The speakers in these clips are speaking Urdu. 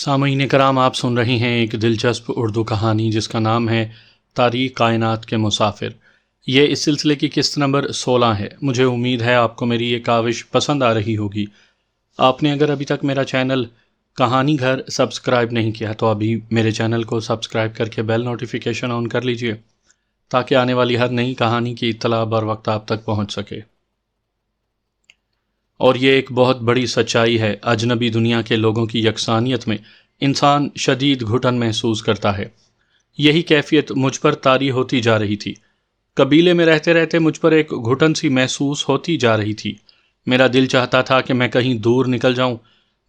سامعین کرام، آپ سن رہی ہیں ایک دلچسپ اردو کہانی جس کا نام ہے تاریخ کائنات کے مسافر۔ یہ اس سلسلے کی قسط نمبر 16 ہے۔ مجھے امید ہے آپ کو میری یہ کاوش پسند آ رہی ہوگی۔ آپ نے اگر ابھی تک میرا چینل کہانی گھر سبسکرائب نہیں کیا تو ابھی میرے چینل کو سبسکرائب کر کے بیل نوٹیفیکیشن آن کر لیجئے تاکہ آنے والی ہر نئی کہانی کی اطلاع بر وقت آپ تک پہنچ سکے۔ اور یہ ایک بہت بڑی سچائی ہے، اجنبی دنیا کے لوگوں کی یکسانیت میں انسان شدید گھٹن محسوس کرتا ہے۔ یہی کیفیت مجھ پر طاری ہوتی جا رہی تھی۔ قبیلے میں رہتے رہتے مجھ پر ایک گھٹن سی محسوس ہوتی جا رہی تھی۔ میرا دل چاہتا تھا کہ میں کہیں دور نکل جاؤں،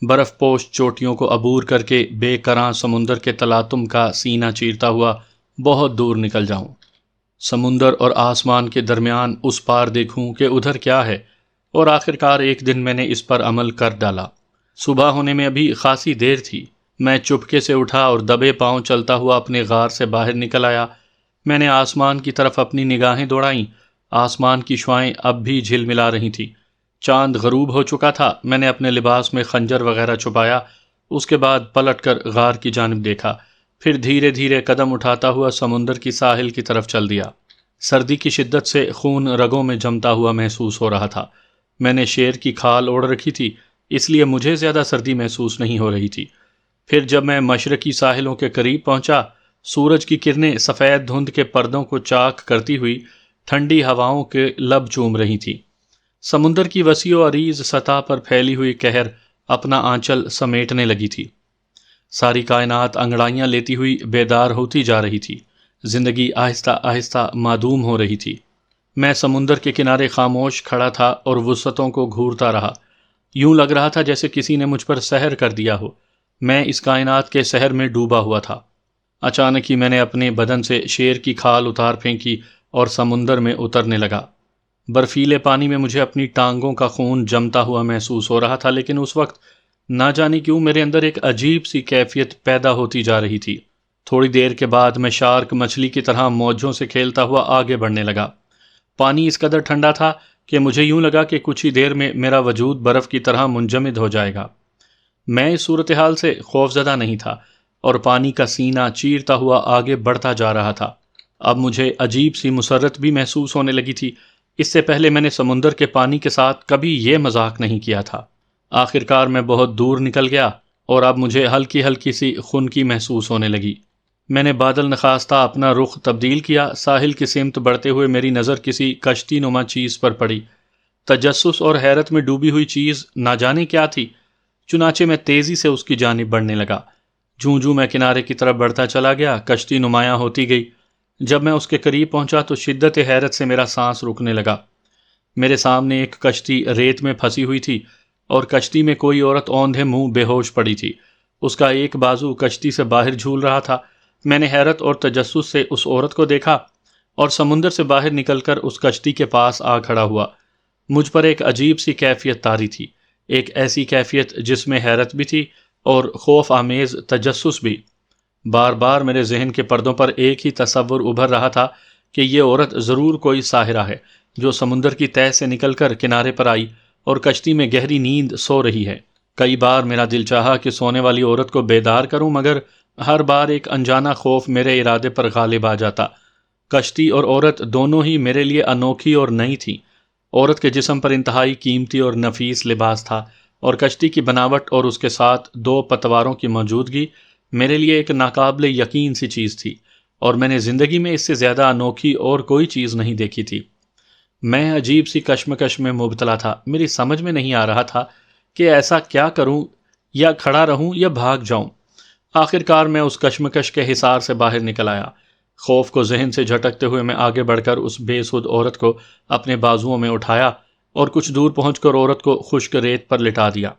برف پوش چوٹیوں کو عبور کر کے بے کراں سمندر کے تلاطم کا سینہ چیرتا ہوا بہت دور نکل جاؤں، سمندر اور آسمان کے درمیان اس پار دیکھوں کہ ادھر کیا ہے۔ اور آخرکار ایک دن میں نے اس پر عمل کر ڈالا۔ صبح ہونے میں ابھی خاصی دیر تھی۔ میں چپکے سے اٹھا اور دبے پاؤں چلتا ہوا اپنے غار سے باہر نکل آیا۔ میں نے آسمان کی طرف اپنی نگاہیں دوڑائیں۔ آسمان کی شعاعیں اب بھی جھلملا رہی تھیں۔ چاند غروب ہو چکا تھا۔ میں نے اپنے لباس میں خنجر وغیرہ چھپایا، اس کے بعد پلٹ کر غار کی جانب دیکھا، پھر دھیرے دھیرے قدم اٹھاتا ہوا سمندر کی ساحل کی طرف چل دیا۔ سردی کی شدت سے خون رگوں میں جمتا ہوا محسوس ہو رہا تھا۔ میں نے شیر کی کھال اوڑھ رکھی تھی، اس لیے مجھے زیادہ سردی محسوس نہیں ہو رہی تھی۔ پھر جب میں مشرقی ساحلوں کے قریب پہنچا، سورج کی کرنیں سفید دھند کے پردوں کو چاک کرتی ہوئی ٹھنڈی ہواؤں کے لب چوم رہی تھی۔ سمندر کی وسیع و عریض سطح پر پھیلی ہوئی قہر اپنا آنچل سمیٹنے لگی تھی۔ ساری کائنات انگڑائیاں لیتی ہوئی بیدار ہوتی جا رہی تھی۔ زندگی آہستہ آہستہ معدوم ہو رہی تھی۔ میں سمندر کے کنارے خاموش کھڑا تھا اور وسعتوں کو گھورتا رہا۔ یوں لگ رہا تھا جیسے کسی نے مجھ پر سحر کر دیا ہو۔ میں اس کائنات کے سحر میں ڈوبا ہوا تھا۔ اچانک ہی میں نے اپنے بدن سے شیر کی کھال اتار پھینکی اور سمندر میں اترنے لگا۔ برفیلے پانی میں مجھے اپنی ٹانگوں کا خون جمتا ہوا محسوس ہو رہا تھا، لیکن اس وقت نہ جانے کیوں میرے اندر ایک عجیب سی کیفیت پیدا ہوتی جا رہی تھی۔ تھوڑی دیر کے بعد میں شارک مچھلی کی طرح موجوں سے کھیلتا ہوا آگے بڑھنے لگا۔ پانی اس قدر ٹھنڈا تھا کہ مجھے یوں لگا کہ کچھ ہی دیر میں میرا وجود برف کی طرح منجمد ہو جائے گا۔ میں اس صورتحال سے خوفزدہ نہیں تھا اور پانی کا سینہ چیرتا ہوا آگے بڑھتا جا رہا تھا۔ اب مجھے عجیب سی مسرت بھی محسوس ہونے لگی تھی۔ اس سے پہلے میں نے سمندر کے پانی کے ساتھ کبھی یہ مذاق نہیں کیا تھا۔ آخرکار میں بہت دور نکل گیا اور اب مجھے ہلکی ہلکی سی خنکی محسوس ہونے لگی۔ میں نے بادل نخواستہ اپنا رخ تبدیل کیا۔ ساحل کی سمت بڑھتے ہوئے میری نظر کسی کشتی نما چیز پر پڑی۔ تجسس اور حیرت میں ڈوبی ہوئی چیز نہ جانے کیا تھی، چنانچہ میں تیزی سے اس کی جانب بڑھنے لگا۔ جوں جوں میں کنارے کی طرف بڑھتا چلا گیا، کشتی نمایاں ہوتی گئی۔ جب میں اس کے قریب پہنچا تو شدت حیرت سے میرا سانس رکنے لگا۔ میرے سامنے ایک کشتی ریت میں پھنسی ہوئی تھی اور کشتی میں کوئی عورت اوندھے منہ بے ہوش پڑی تھی۔ اس کا ایک بازو کشتی سے باہر جھول رہا تھا۔ میں نے حیرت اور تجسس سے اس عورت کو دیکھا اور سمندر سے باہر نکل کر اس کشتی کے پاس آ کھڑا ہوا۔ مجھ پر ایک عجیب سی کیفیت طاری تھی، ایک ایسی کیفیت جس میں حیرت بھی تھی اور خوف آمیز تجسس بھی۔ بار بار میرے ذہن کے پردوں پر ایک ہی تصور ابھر رہا تھا کہ یہ عورت ضرور کوئی ساحرہ ہے جو سمندر کی تہہ سے نکل کر کنارے پر آئی اور کشتی میں گہری نیند سو رہی ہے۔ کئی بار میرا دل چاہا کہ سونے والی عورت کو بیدار کروں، مگر ہر بار ایک انجانا خوف میرے ارادے پر غالب آ جاتا۔ کشتی اور عورت دونوں ہی میرے لیے انوکھی اور نئی تھی۔ عورت کے جسم پر انتہائی قیمتی اور نفیس لباس تھا اور کشتی کی بناوٹ اور اس کے ساتھ دو پتواروں کی موجودگی میرے لیے ایک ناقابل یقین سی چیز تھی، اور میں نے زندگی میں اس سے زیادہ انوکھی اور کوئی چیز نہیں دیکھی تھی۔ میں عجیب سی کشمکش میں مبتلا تھا۔ میری سمجھ میں نہیں آ رہا تھا کہ ایسا کیا کروں، یا کھڑا رہوں یا بھاگ جاؤں۔ آخرکار میں اس کشمکش کے حصار سے باہر نکل آیا۔ خوف کو ذہن سے جھٹکتے ہوئے میں آگے بڑھ کر اس بے سود عورت کو اپنے بازوؤں میں اٹھایا اور کچھ دور پہنچ کر عورت کو خشک ریت پر لٹا دیا۔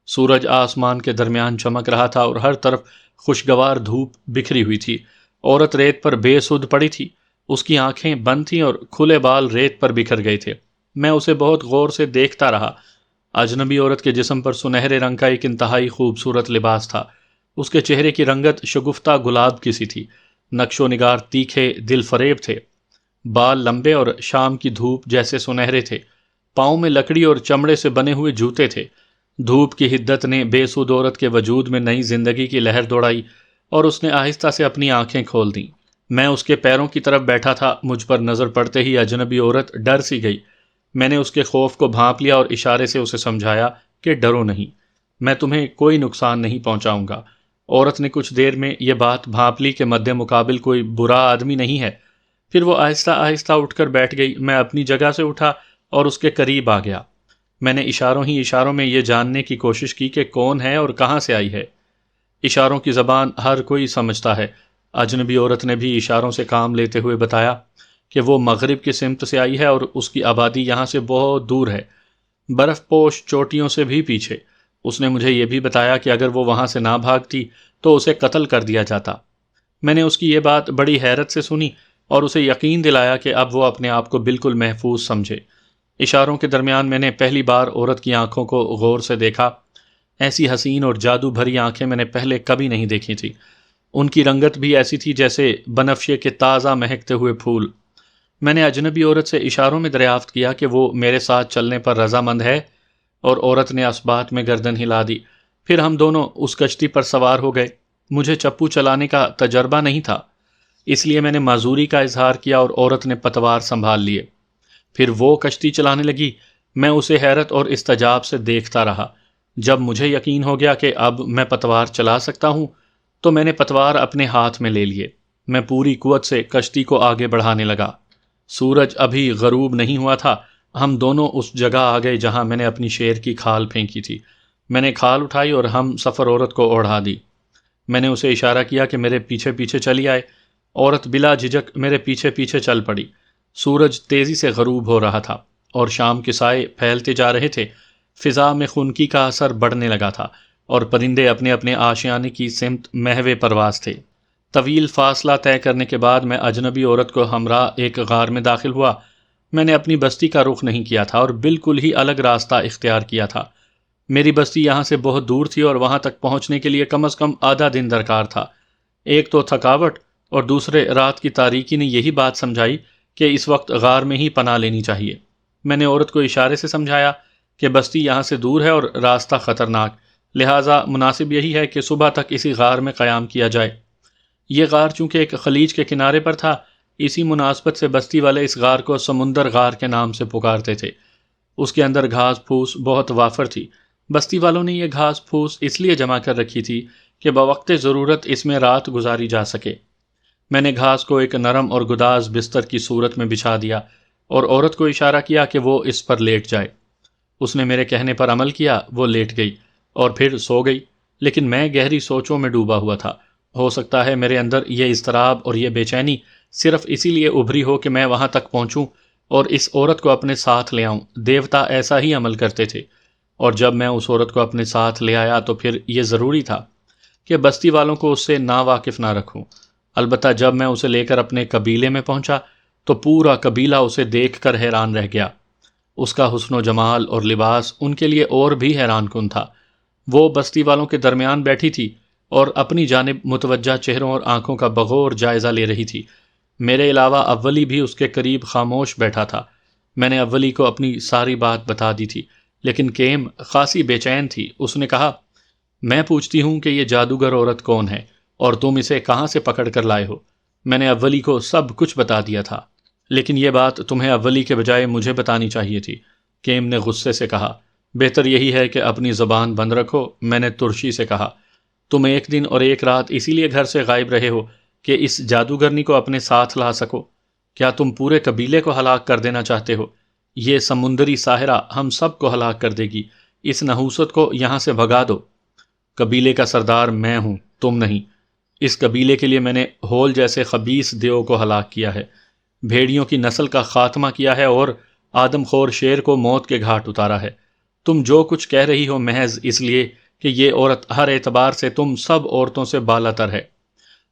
سورج آسمان کے درمیان چمک رہا تھا اور ہر طرف خوشگوار دھوپ بکھری ہوئی تھی۔ عورت ریت پر بے سود پڑی تھی، اس کی آنکھیں بند تھیں اور کھلے بال ریت پر بکھر گئے تھے۔ میں اسے بہت غور سے دیکھتا رہا۔ اجنبی عورت کے جسم پر سنہرے رنگ کا ایک انتہائی خوبصورت لباس تھا۔ اس کے چہرے کی رنگت شگفتہ گلاب کی سی تھی۔ نقش و نگار تیکھے دل فریب تھے۔ بال لمبے اور شام کی دھوپ جیسے سنہرے تھے۔ پاؤں میں لکڑی اور چمڑے سے بنے ہوئے جوتے تھے۔ دھوپ کی حدت نے بے سود عورت کے وجود میں نئی زندگی کی لہر دوڑائی اور اس نے آہستہ سے اپنی آنکھیں کھول دیں۔ میں اس کے پیروں کی طرف بیٹھا تھا، مجھ پر نظر پڑتے ہی اجنبی عورت ڈر سی گئی۔ میں نے اس کے خوف کو بھانپ لیا اور اشارے سے اسے سمجھایا کہ ڈرو نہیں، میں تمہیں کوئی نقصان نہیں پہنچاؤں گا۔ عورت نے کچھ دیر میں یہ بات بھانپ لی کہ مد مقابل کوئی برا آدمی نہیں ہے۔ پھر وہ آہستہ آہستہ اٹھ کر بیٹھ گئی۔ میں اپنی جگہ سے اٹھا اور اس کے قریب آ گیا۔ میں نے اشاروں میں یہ جاننے کی کوشش کی کہ کون ہے اور کہاں سے آئی ہے۔ اشاروں کی زبان ہر کوئی سمجھتا ہے۔ اجنبی عورت نے بھی اشاروں سے کام لیتے ہوئے بتایا کہ وہ مغرب کی سمت سے آئی ہے اور اس کی آبادی یہاں سے بہت دور ہے، برف پوش چوٹیوں سے بھی پیچھے۔ اس نے مجھے یہ بھی بتایا کہ اگر وہ وہاں سے نہ بھاگتی تو اسے قتل کر دیا جاتا۔ میں نے اس کی یہ بات بڑی حیرت سے سنی اور اسے یقین دلایا کہ اب وہ اپنے آپ کو بالکل محفوظ سمجھے۔ اشاروں کے درمیان میں نے پہلی بار عورت کی آنکھوں کو غور سے دیکھا۔ ایسی حسین اور جادو بھری آنکھیں میں نے پہلے کبھی نہیں دیکھی تھی۔ ان کی رنگت بھی ایسی تھی جیسے بنفشے کے تازہ مہکتے ہوئے پھول۔ میں نے اجنبی عورت سے اشاروں میں دریافت کیا کہ وہ میرے ساتھ چلنے پر رضامند ہے، اور عورت نے اس بات میں گردن ہلا دی۔ پھر ہم دونوں اس کشتی پر سوار ہو گئے۔ مجھے چپو چلانے کا تجربہ نہیں تھا، اس لیے میں نے معذوری کا اظہار کیا اور عورت نے پتوار سنبھال لیے۔ پھر وہ کشتی چلانے لگی۔ میں اسے حیرت اور استعجاب سے دیکھتا رہا۔ جب مجھے یقین ہو گیا کہ اب میں پتوار چلا سکتا ہوں تو میں نے پتوار اپنے ہاتھ میں لے لیے۔ میں پوری قوت سے کشتی کو آگے بڑھانے لگا۔ سورج ابھی غروب نہیں ہوا تھا۔ ہم دونوں اس جگہ آ گئے جہاں میں نے اپنی شیر کی کھال پھینکی تھی۔ میں نے کھال اٹھائی اور ہم سفر عورت کو اوڑھا دی۔ میں نے اسے اشارہ کیا کہ میرے پیچھے پیچھے چلی آئے۔ عورت بلا جھجک میرے پیچھے پیچھے چل پڑی۔ سورج تیزی سے غروب ہو رہا تھا اور شام کے سائے پھیلتے جا رہے تھے۔ فضا میں خنکی کا اثر بڑھنے لگا تھا اور پرندے اپنے اپنے آشیانے کی سمت محو پرواز تھے۔ طویل فاصلہ طے کرنے کے بعد میں اجنبی عورت کو ہمراہ ایک غار میں داخل ہوا۔ میں نے اپنی بستی کا رخ نہیں کیا تھا اور بالکل ہی الگ راستہ اختیار کیا تھا۔ میری بستی یہاں سے بہت دور تھی اور وہاں تک پہنچنے کے لیے کم از کم آدھا دن درکار تھا۔ ایک تو تھکاوٹ اور دوسرے رات کی تاریکی نے یہی بات سمجھائی کہ اس وقت غار میں ہی پناہ لینی چاہیے۔ میں نے عورت کو اشارے سے سمجھایا کہ بستی یہاں سے دور ہے اور راستہ خطرناک، لہٰذا مناسب یہی ہے کہ صبح تک اسی غار میں قیام کیا جائے۔ یہ غار چونکہ ایک خلیج کے کنارے پر تھا، اسی مناسبت سے بستی والے اس غار کو سمندر غار کے نام سے پکارتے تھے۔ اس کے اندر گھاس پھوس بہت وافر تھی۔ بستی والوں نے یہ گھاس پھوس اس لیے جمع کر رکھی تھی کہ بوقت ضرورت اس میں رات گزاری جا سکے۔ میں نے گھاس کو ایک نرم اور گداز بستر کی صورت میں بچھا دیا اور عورت کو اشارہ کیا کہ وہ اس پر لیٹ جائے۔ اس نے میرے کہنے پر عمل کیا، وہ لیٹ گئی اور پھر سو گئی، لیکن میں گہری سوچوں میں ڈوبا ہوا تھا۔ ہو سکتا ہے میرے اندر یہ اضطراب اور یہ بے چینی صرف اسی لیے ابھری ہو کہ میں وہاں تک پہنچوں اور اس عورت کو اپنے ساتھ لے آؤں۔ دیوتا ایسا ہی عمل کرتے تھے، اور جب میں اس عورت کو اپنے ساتھ لے آیا تو پھر یہ ضروری تھا کہ بستی والوں کو اس سے ناواقف نہ رکھوں۔ البتہ جب میں اسے لے کر اپنے قبیلے میں پہنچا تو پورا قبیلہ اسے دیکھ کر حیران رہ گیا۔ اس کا حسن و جمال اور لباس ان کے لیے اور بھی حیران کن تھا۔ وہ بستی والوں کے درمیان بیٹھی تھی اور اپنی جانب متوجہ چہروں اور آنکھوں کا بغور جائزہ لے رہی تھی۔ میرے علاوہ اولی بھی اس کے قریب خاموش بیٹھا تھا۔ میں نے اولی کو اپنی ساری بات بتا دی تھی، لیکن کیم خاصی بے چین تھی۔ اس نے کہا، میں پوچھتی ہوں کہ یہ جادوگر عورت کون ہے اور تم اسے کہاں سے پکڑ کر لائے ہو؟ میں نے اولی کو سب کچھ بتا دیا تھا، لیکن یہ بات تمہیں اولی کے بجائے مجھے بتانی چاہیے تھی۔ کیم نے غصے سے کہا، بہتر یہی ہے کہ اپنی زبان بند رکھو۔ میں نے ترشی سے کہا، تم ایک دن اور ایک رات اسی لیے گھر سے غائب رہے ہو کہ اس جادوگرنی کو اپنے ساتھ لا سکو؟ کیا تم پورے قبیلے کو ہلاک کر دینا چاہتے ہو؟ یہ سمندری ساحرہ ہم سب کو ہلاک کر دے گی۔ اس نحوست کو یہاں سے بھگا دو۔ قبیلے کا سردار میں ہوں، تم نہیں۔ اس قبیلے کے لیے میں نے ہول جیسے خبیث دیو کو ہلاک کیا ہے، بھیڑیوں کی نسل کا خاتمہ کیا ہے اور آدم خور شیر کو موت کے گھاٹ اتارا ہے۔ تم جو کچھ کہہ رہی ہو محض اس لیے کہ یہ عورت ہر اعتبار سے تم سب عورتوں سے بالا تر ہے۔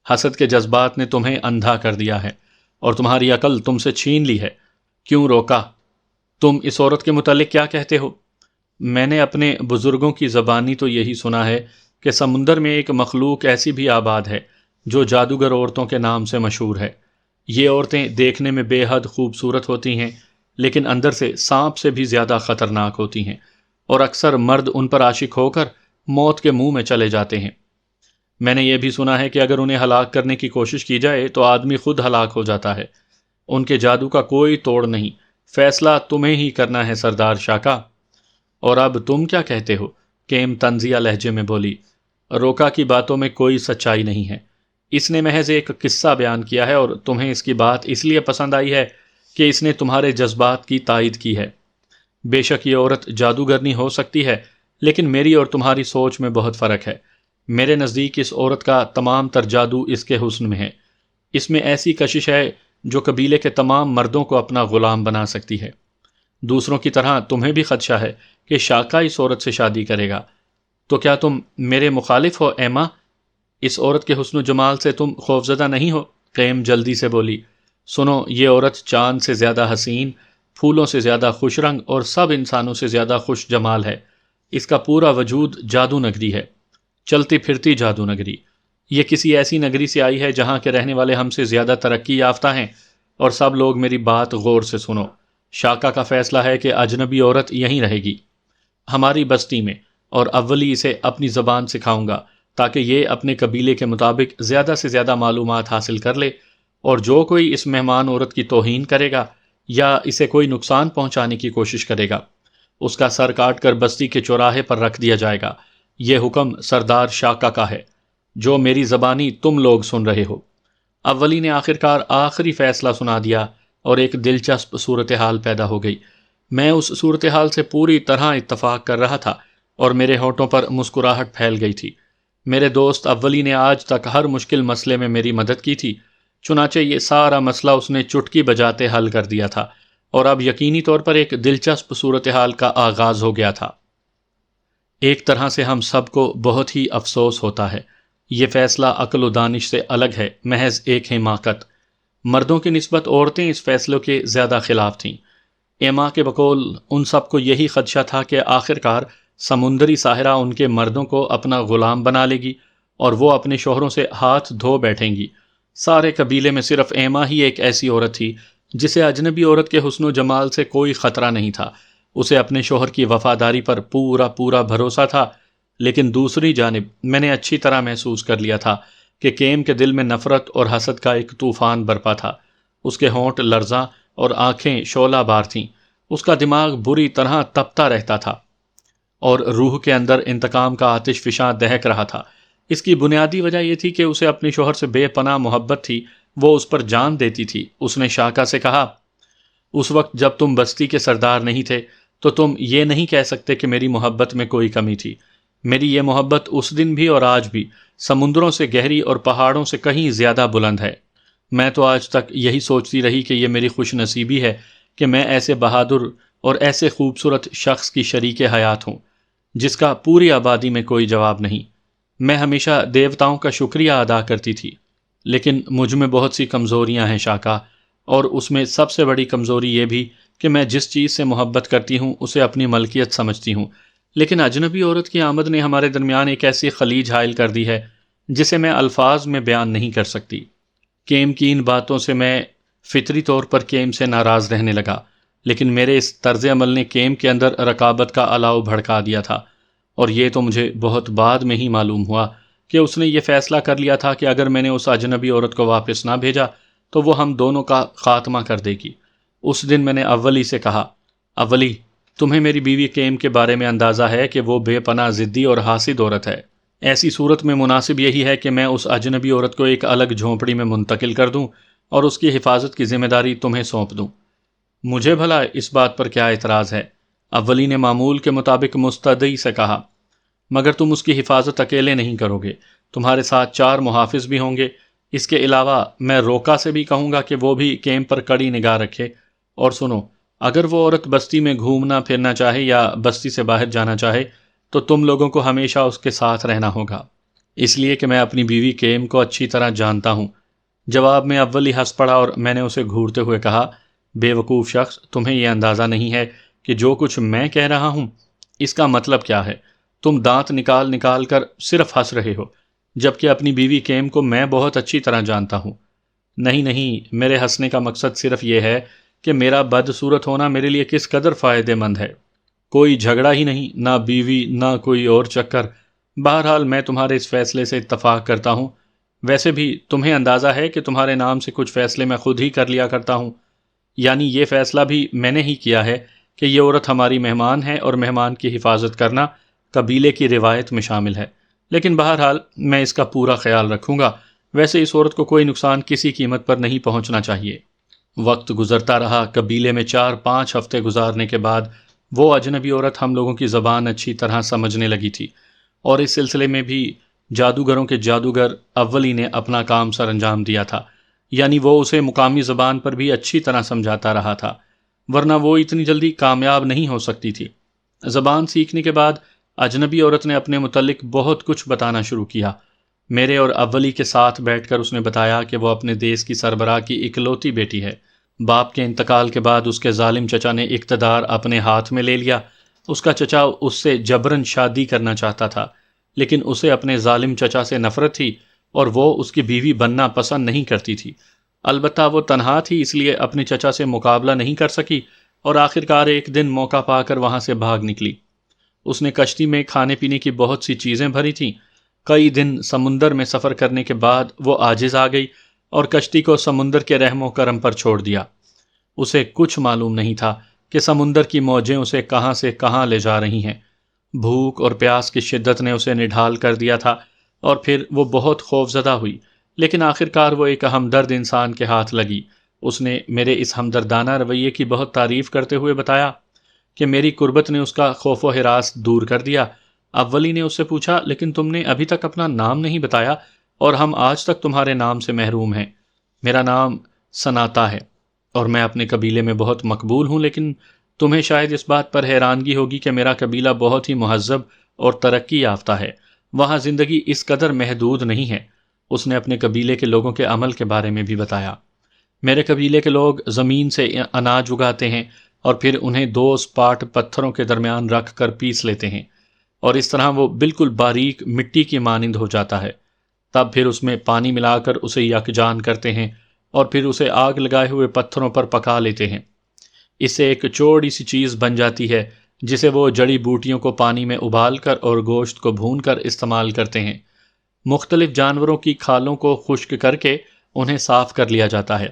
حسد کے جذبات نے تمہیں اندھا کر دیا ہے اور تمہاری عقل تم سے چھین لی ہے۔ کیوں روکا؟ تم اس عورت کے متعلق کیا کہتے ہو؟ میں نے اپنے بزرگوں کی زبانی تو یہی سنا ہے کہ سمندر میں ایک مخلوق ایسی بھی آباد ہے جو جادوگر عورتوں کے نام سے مشہور ہے۔ یہ عورتیں دیکھنے میں بے حد خوبصورت ہوتی ہیں، لیکن اندر سے سانپ سے بھی زیادہ خطرناک ہوتی ہیں۔ اور اکثر مرد ان پر عاشق ہو کر موت کے منہ میں چلے جاتے ہیں۔ میں نے یہ بھی سنا ہے کہ اگر انہیں ہلاک کرنے کی کوشش کی جائے تو آدمی خود ہلاک ہو جاتا ہے۔ ان کے جادو کا کوئی توڑ نہیں، فیصلہ تمہیں ہی کرنا ہے سردار شاکا۔ اور اب تم کیا کہتے ہو؟ کیم طنزیہ لہجے میں بولی۔ روکا کی باتوں میں کوئی سچائی نہیں ہے، اس نے محض ایک قصہ بیان کیا ہے اور تمہیں اس کی بات اس لیے پسند آئی ہے کہ اس نے تمہارے جذبات کی تائید کی ہے۔ بے شک یہ عورت جادوگرنی ہو سکتی ہے، لیکن میری اور تمہاری سوچ میں بہت فرق ہے۔ میرے نزدیک اس عورت کا تمام تر جادو اس کے حسن میں ہے۔ اس میں ایسی کشش ہے جو قبیلے کے تمام مردوں کو اپنا غلام بنا سکتی ہے۔ دوسروں کی طرح تمہیں بھی خدشہ ہے کہ شاکا اس عورت سے شادی کرے گا، تو کیا تم میرے مخالف ہو ایما؟ اس عورت کے حسن و جمال سے تم خوفزدہ نہیں ہو؟ قیم جلدی سے بولی۔ سنو، یہ عورت چاند سے زیادہ حسین، پھولوں سے زیادہ خوش رنگ اور سب انسانوں سے زیادہ خوش جمال ہے۔ اس کا پورا وجود جادو نگری ہے، چلتی پھرتی جادو نگری۔ یہ کسی ایسی نگری سے آئی ہے جہاں کے رہنے والے ہم سے زیادہ ترقی یافتہ ہیں۔ اور سب لوگ میری بات غور سے سنو، شاکا کا فیصلہ ہے کہ اجنبی عورت یہیں رہے گی ہماری بستی میں، اور اولی اسے اپنی زبان سکھاؤں گا تاکہ یہ اپنے قبیلے کے مطابق زیادہ سے زیادہ معلومات حاصل کر لے، اور جو کوئی اس مہمان عورت کی توہین کرے گا یا اسے کوئی نقصان پہنچانے کی کوشش کرے گا، اس کا سر کاٹ کر بستی کے چوراہے پر رکھ دیا جائے گا۔ یہ حکم سردار شاکا کا ہے جو میری زبانی تم لوگ سن رہے ہو۔ اولی نے آخرکار آخری فیصلہ سنا دیا اور ایک دلچسپ صورتحال پیدا ہو گئی۔ میں اس صورتحال سے پوری طرح اتفاق کر رہا تھا اور میرے ہونٹوں پر مسکراہٹ پھیل گئی تھی۔ میرے دوست اولی نے آج تک ہر مشکل مسئلے میں میری مدد کی تھی، چنانچہ یہ سارا مسئلہ اس نے چٹکی بجاتے حل کر دیا تھا، اور اب یقینی طور پر ایک دلچسپ صورتحال کا آغاز ہو گیا تھا۔ ایک طرح سے ہم سب کو بہت ہی افسوس ہوتا ہے، یہ فیصلہ عقل و دانش سے الگ ہے، محض ایک حماقت۔ مردوں کی نسبت عورتیں اس فیصلے کے زیادہ خلاف تھیں۔ ایما کے بقول ان سب کو یہی خدشہ تھا کہ آخرکار سمندری ساحرہ ان کے مردوں کو اپنا غلام بنا لے گی اور وہ اپنے شوہروں سے ہاتھ دھو بیٹھیں گی۔ سارے قبیلے میں صرف ایما ہی ایک ایسی عورت تھی جسے اجنبی عورت کے حسن و جمال سے کوئی خطرہ نہیں تھا۔ اسے اپنے شوہر کی وفاداری پر پورا بھروسہ تھا، لیکن دوسری جانب میں نے اچھی طرح محسوس کر لیا تھا کہ کیم کے دل میں نفرت اور حسد کا ایک طوفان برپا تھا۔ اس کے ہونٹ لرزاں اور آنکھیں شعلہ بار تھیں، اس کا دماغ بری طرح تپتا رہتا تھا اور روح کے اندر انتقام کا آتش فشاں دہک رہا تھا۔ اس کی بنیادی وجہ یہ تھی کہ اسے اپنے شوہر سے بے پناہ محبت تھی، وہ اس پر جان دیتی تھی۔ اس نے شاکا سے کہا، اس وقت جب تم بستی کے سردار نہیں تھے تو تم یہ نہیں کہہ سکتے کہ میری محبت میں کوئی کمی تھی۔ میری یہ محبت اس دن بھی اور آج بھی سمندروں سے گہری اور پہاڑوں سے کہیں زیادہ بلند ہے۔ میں تو آج تک یہی سوچتی رہی کہ یہ میری خوش نصیبی ہے کہ میں ایسے بہادر اور ایسے خوبصورت شخص کی شریک حیات ہوں جس کا پوری آبادی میں کوئی جواب نہیں۔ میں ہمیشہ دیوتاؤں کا شکریہ ادا کرتی تھی، لیکن مجھ میں بہت سی کمزوریاں ہیں شاکا، اور اس میں سب سے بڑی کمزوری یہ بھی کہ میں جس چیز سے محبت کرتی ہوں اسے اپنی ملکیت سمجھتی ہوں، لیکن اجنبی عورت کی آمد نے ہمارے درمیان ایک ایسی خلیج حائل کر دی ہے جسے میں الفاظ میں بیان نہیں کر سکتی۔ کیم کی ان باتوں سے میں فطری طور پر کیم سے ناراض رہنے لگا، لیکن میرے اس طرز عمل نے کیم کے اندر رقابت کا الاؤ بھڑکا دیا تھا، اور یہ تو مجھے بہت بعد میں ہی معلوم ہوا کہ اس نے یہ فیصلہ کر لیا تھا کہ اگر میں نے اس اجنبی عورت کو واپس نہ بھیجا تو وہ ہم دونوں کا خاتمہ کر دے گی۔ اس دن میں نے اولی سے کہا، اولی، تمہیں میری بیوی کیم کے بارے میں اندازہ ہے کہ وہ بے پناہ ضدی اور حاسد عورت ہے۔ ایسی صورت میں مناسب یہی ہے کہ میں اس اجنبی عورت کو ایک الگ جھونپڑی میں منتقل کر دوں اور اس کی حفاظت کی ذمہ داری تمہیں سونپ دوں۔ مجھے بھلا اس بات پر کیا اعتراض ہے؟ اولی نے معمول کے مطابق مستدعی سے کہا، مگر تم اس کی حفاظت اکیلے نہیں کرو گے، تمہارے ساتھ 4 محافظ بھی ہوں گے۔ اس کے علاوہ میں روکا سے بھی کہوں گا کہ وہ بھی کیم پر کڑی نگاہ رکھے۔ اور سنو، اگر وہ عورت بستی میں گھومنا پھرنا چاہے یا بستی سے باہر جانا چاہے تو تم لوگوں کو ہمیشہ اس کے ساتھ رہنا ہوگا، اس لیے کہ میں اپنی بیوی کیم کو اچھی طرح جانتا ہوں۔ جواب میں اولی ہنس پڑا اور میں نے اسے گھورتے ہوئے کہا، بے وقوف شخص، تمہیں یہ اندازہ نہیں ہے کہ جو کچھ میں کہہ رہا ہوں اس کا مطلب کیا ہے۔ تم دانت نکال نکال کر صرف ہنس رہے ہو، جبکہ اپنی بیوی کیم کو میں بہت اچھی طرح جانتا ہوں۔ نہیں، میرے ہنسنے کا مقصد صرف یہ ہے کہ میرا بدصورت ہونا میرے لیے کس قدر فائدہ مند ہے۔ کوئی جھگڑا ہی نہیں، نہ بیوی نہ کوئی اور چکر۔ بہرحال میں تمہارے اس فیصلے سے اتفاق کرتا ہوں۔ ویسے بھی تمہیں اندازہ ہے کہ تمہارے نام سے کچھ فیصلے میں خود ہی کر لیا کرتا ہوں، یعنی یہ فیصلہ بھی میں نے ہی کیا ہے کہ یہ عورت ہماری مہمان ہے اور مہمان کی حفاظت کرنا قبیلے کی روایت میں شامل ہے، لیکن بہرحال میں اس کا پورا خیال رکھوں گا۔ ویسے اس عورت کو کوئی نقصان کسی قیمت پر نہیں پہنچنا چاہیے۔ وقت گزرتا رہا، قبیلے میں 4-5 ہفتے گزارنے کے بعد وہ اجنبی عورت ہم لوگوں کی زبان اچھی طرح سمجھنے لگی تھی، اور اس سلسلے میں بھی جادوگروں کے جادوگر اولی نے اپنا کام سر انجام دیا تھا، یعنی وہ اسے مقامی زبان پر بھی اچھی طرح سمجھاتا رہا تھا، ورنہ وہ اتنی جلدی کامیاب نہیں ہو سکتی تھی۔ زبان سیکھنے کے بعد اجنبی عورت نے اپنے متعلق بہت کچھ بتانا شروع کیا۔ میرے اور اولی کے ساتھ بیٹھ کر اس نے بتایا کہ وہ اپنے دیس کی سربراہ کی اکلوتی بیٹی ہے۔ باپ کے انتقال کے بعد اس کے ظالم چچا نے اقتدار اپنے ہاتھ میں لے لیا۔ اس کا چچا اس سے جبراً شادی کرنا چاہتا تھا، لیکن اسے اپنے ظالم چچا سے نفرت تھی اور وہ اس کی بیوی بننا پسند نہیں کرتی تھی۔ البتہ وہ تنہا تھی، اس لیے اپنے چچا سے مقابلہ نہیں کر سکی اور آخرکار ایک دن موقع پا کر وہاں سے بھاگ نکلی۔ اس نے کشتی میں کھانے پینے کی بہت سی چیزیں بھری تھیں۔ کئی دن سمندر میں سفر کرنے کے بعد وہ عاجز آ گئی اور کشتی کو سمندر کے رحم و کرم پر چھوڑ دیا۔ اسے کچھ معلوم نہیں تھا کہ سمندر کی موجیں اسے کہاں سے کہاں لے جا رہی ہیں۔ بھوک اور پیاس کی شدت نے اسے نڈھال کر دیا تھا اور پھر وہ بہت خوفزدہ ہوئی، لیکن آخرکار وہ ایک ہمدرد انسان کے ہاتھ لگی۔ اس نے میرے اس ہمدردانہ رویے کی بہت تعریف کرتے ہوئے بتایا کہ میری قربت نے اس کا خوف و ہراس دور کر دیا۔ اولی نے اس سے پوچھا، لیکن تم نے ابھی تک اپنا نام نہیں بتایا اور ہم آج تک تمہارے نام سے محروم ہیں۔ میرا نام سناتا ہے اور میں اپنے قبیلے میں بہت مقبول ہوں، لیکن تمہیں شاید اس بات پر حیرانگی ہوگی کہ میرا قبیلہ بہت ہی مہذب اور ترقی یافتہ ہے۔ وہاں زندگی اس قدر محدود نہیں ہے۔ اس نے اپنے قبیلے کے لوگوں کے عمل کے بارے میں بھی بتایا۔ میرے قبیلے کے لوگ زمین سے اناج اگاتے ہیں اور پھر انہیں 2 سپاٹ پتھروں کے درمیان رکھ کر پیس لیتے ہیں، اور اس طرح وہ بالکل باریک مٹی کی مانند ہو جاتا ہے۔ تب پھر اس میں پانی ملا کر اسے یکجان کرتے ہیں اور پھر اسے آگ لگائے ہوئے پتھروں پر پکا لیتے ہیں۔ اس سے ایک چوڑی سی چیز بن جاتی ہے جسے وہ جڑی بوٹیوں کو پانی میں ابال کر اور گوشت کو بھون کر استعمال کرتے ہیں۔ مختلف جانوروں کی کھالوں کو خشک کر کے انہیں صاف کر لیا جاتا ہے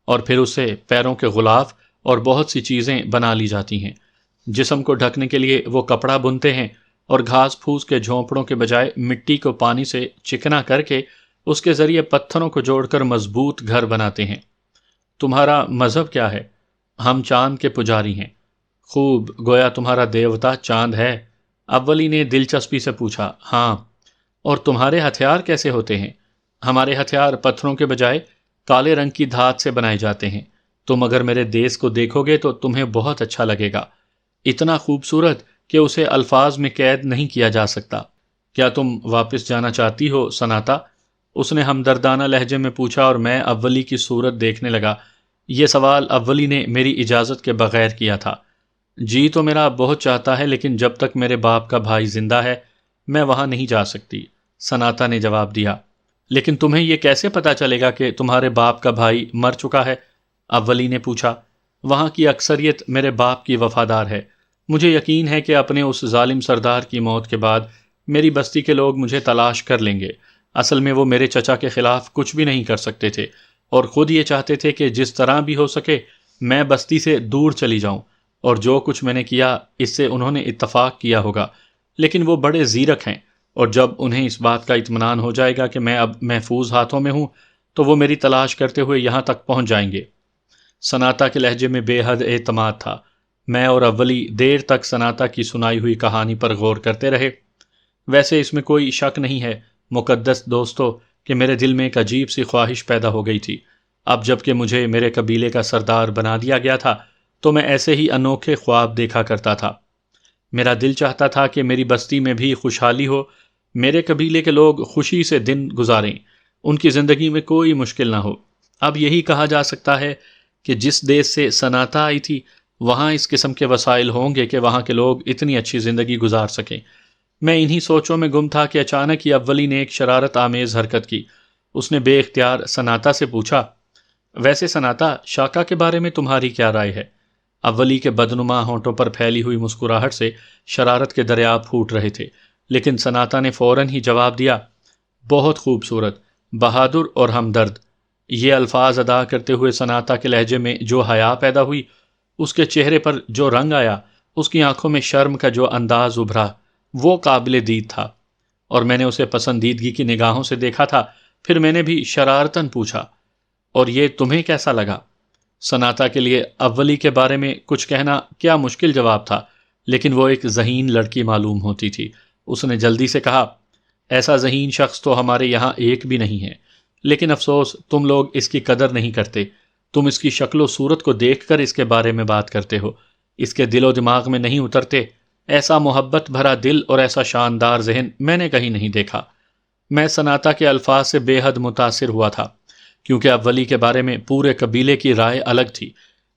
اور پھر اسے پیروں کے غلاف اور بہت سی چیزیں بنا لی جاتی ہیں۔ جسم کو ڈھکنے کے لیے وہ کپڑا بنتے ہیں اور گھاس پھوس کے جھونپڑوں کے بجائے مٹی کو پانی سے چکنا کر کے اس کے ذریعے پتھروں کو جوڑ کر مضبوط گھر بناتے ہیں۔ تمہارا مذہب کیا ہے؟ ہم چاند کے پجاری ہیں۔ خوب، گویا تمہارا دیوتا چاند ہے؟ اولی نے دلچسپی سے پوچھا۔ ہاں۔ اور تمہارے ہتھیار کیسے ہوتے ہیں؟ ہمارے ہتھیار پتھروں کے بجائے کالے رنگ کی دھات سے بنائے جاتے ہیں۔ تم اگر میرے دیس کو دیکھو گے تو تمہیں بہت اچھا لگے گا، اتنا خوبصورت کہ اسے الفاظ میں قید نہیں کیا جا سکتا۔ کیا تم واپس جانا چاہتی ہو سناتا؟ اس نے ہمدردانہ لہجے میں پوچھا اور میں اولی کی صورت دیکھنے لگا۔ یہ سوال اولی نے میری اجازت کے بغیر کیا تھا۔ جی تو میرا بہت چاہتا ہے، لیکن جب تک میرے باپ کا بھائی زندہ ہے میں وہاں نہیں جا سکتی، سناتا نے جواب دیا۔ لیکن تمہیں یہ کیسے پتا چلے گا کہ تمہارے باپ کا بھائی مر چکا ہے؟ اولی نے پوچھا۔ وہاں کی اکثریت میرے باپ کی وفادار ہے۔ مجھے یقین ہے کہ اپنے اس ظالم سردار کی موت کے بعد میری بستی کے لوگ مجھے تلاش کر لیں گے۔ اصل میں وہ میرے چچا کے خلاف کچھ بھی نہیں کر سکتے تھے اور خود یہ چاہتے تھے کہ جس طرح بھی ہو سکے میں بستی سے دور چلی جاؤں، اور جو کچھ میں نے کیا اس سے انہوں نے اتفاق کیا ہوگا۔ لیکن وہ بڑے زیرک ہیں، اور جب انہیں اس بات کا اطمینان ہو جائے گا کہ میں اب محفوظ ہاتھوں میں ہوں تو وہ میری تلاش کرتے ہوئے یہاں تک پہنچ جائیں گے۔ سناتا کے لہجے میں بے حد اعتماد تھا۔ میں اور اولی دیر تک سناتا کی سنائی ہوئی کہانی پر غور کرتے رہے۔ ویسے اس میں کوئی شک نہیں ہے مقدس دوستو کہ میرے دل میں ایک عجیب سی خواہش پیدا ہو گئی تھی۔ اب جب کہ مجھے میرے قبیلے کا سردار بنا دیا گیا تھا تو میں ایسے ہی انوکھے خواب دیکھا کرتا تھا۔ میرا دل چاہتا تھا کہ میری بستی میں بھی خوشحالی ہو، میرے قبیلے کے لوگ خوشی سے دن گزاریں، ان کی زندگی میں کوئی مشکل نہ ہو۔ اب یہی کہا جا سکتا ہے کہ جس دیس سے سناتا آئی تھی وہاں اس قسم کے وسائل ہوں گے کہ وہاں کے لوگ اتنی اچھی زندگی گزار سکیں۔ میں انہی سوچوں میں گم تھا کہ اچانک ہی اولی نے ایک شرارت آمیز حرکت کی۔ اس نے بے اختیار سناتا سے پوچھا، ویسے سناتا، شاکا کے بارے میں تمہاری کیا رائے ہے؟ اولی کے بدنما ہونٹوں پر پھیلی ہوئی مسکراہٹ سے شرارت کے دریاب پھوٹ رہے تھے، لیکن سناتا نے فوراً ہی جواب دیا، بہت خوبصورت، بہادر اور ہمدرد۔ یہ الفاظ ادا کرتے ہوئے سناتا کے لہجے میں جو حیا پیدا ہوئی، اس کے چہرے پر جو رنگ آیا، اس کی آنکھوں میں شرم کا جو انداز ابھرا، وہ قابل دید تھا، اور میں نے اسے پسندیدگی کی نگاہوں سے دیکھا تھا۔ پھر میں نے بھی شرارتاً پوچھا، اور یہ تمہیں کیسا لگا؟ سناتا کے لیے اولی کے بارے میں کچھ کہنا کیا مشکل جواب تھا، لیکن وہ ایک ذہین لڑکی معلوم ہوتی تھی۔ اس نے جلدی سے کہا، ایسا ذہین شخص تو ہمارے یہاں ایک بھی نہیں ہے، لیکن افسوس تم لوگ اس کی قدر نہیں کرتے۔ تم اس کی شکل و صورت کو دیکھ کر اس کے بارے میں بات کرتے ہو، اس کے دل و دماغ میں نہیں اترتے۔ ایسا محبت بھرا دل اور ایسا شاندار ذہن میں نے کہیں نہیں دیکھا۔ میں سناتا کے الفاظ سے بے حد متاثر ہوا تھا، کیونکہ اولی کے بارے میں پورے قبیلے کی رائے الگ تھی،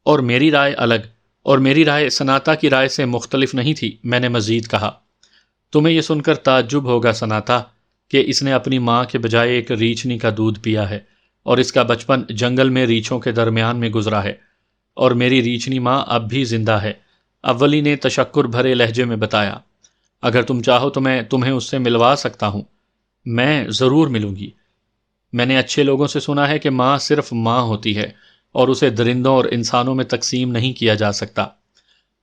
اور میری رائے الگ، اور میری رائے سناتا کی رائے سے مختلف نہیں تھی۔ میں نے مزید کہا، تمہیں یہ سن کر تعجب ہوگا سناتا کہ اس نے اپنی ماں کے بجائے ایک ریچھنی کا دودھ پیا ہے، اور اس کا بچپن جنگل میں ریچھوں کے درمیان میں گزرا ہے، اور میری ریچھنی ماں اب بھی زندہ ہے۔ اولی نے تشکر بھرے لہجے میں بتایا، اگر تم چاہو تو میں تمہیں اس سے ملوا سکتا ہوں۔ میں ضرور ملوں گی۔ میں نے اچھے لوگوں سے سنا ہے کہ ماں صرف ماں ہوتی ہے، اور اسے درندوں اور انسانوں میں تقسیم نہیں کیا جا سکتا۔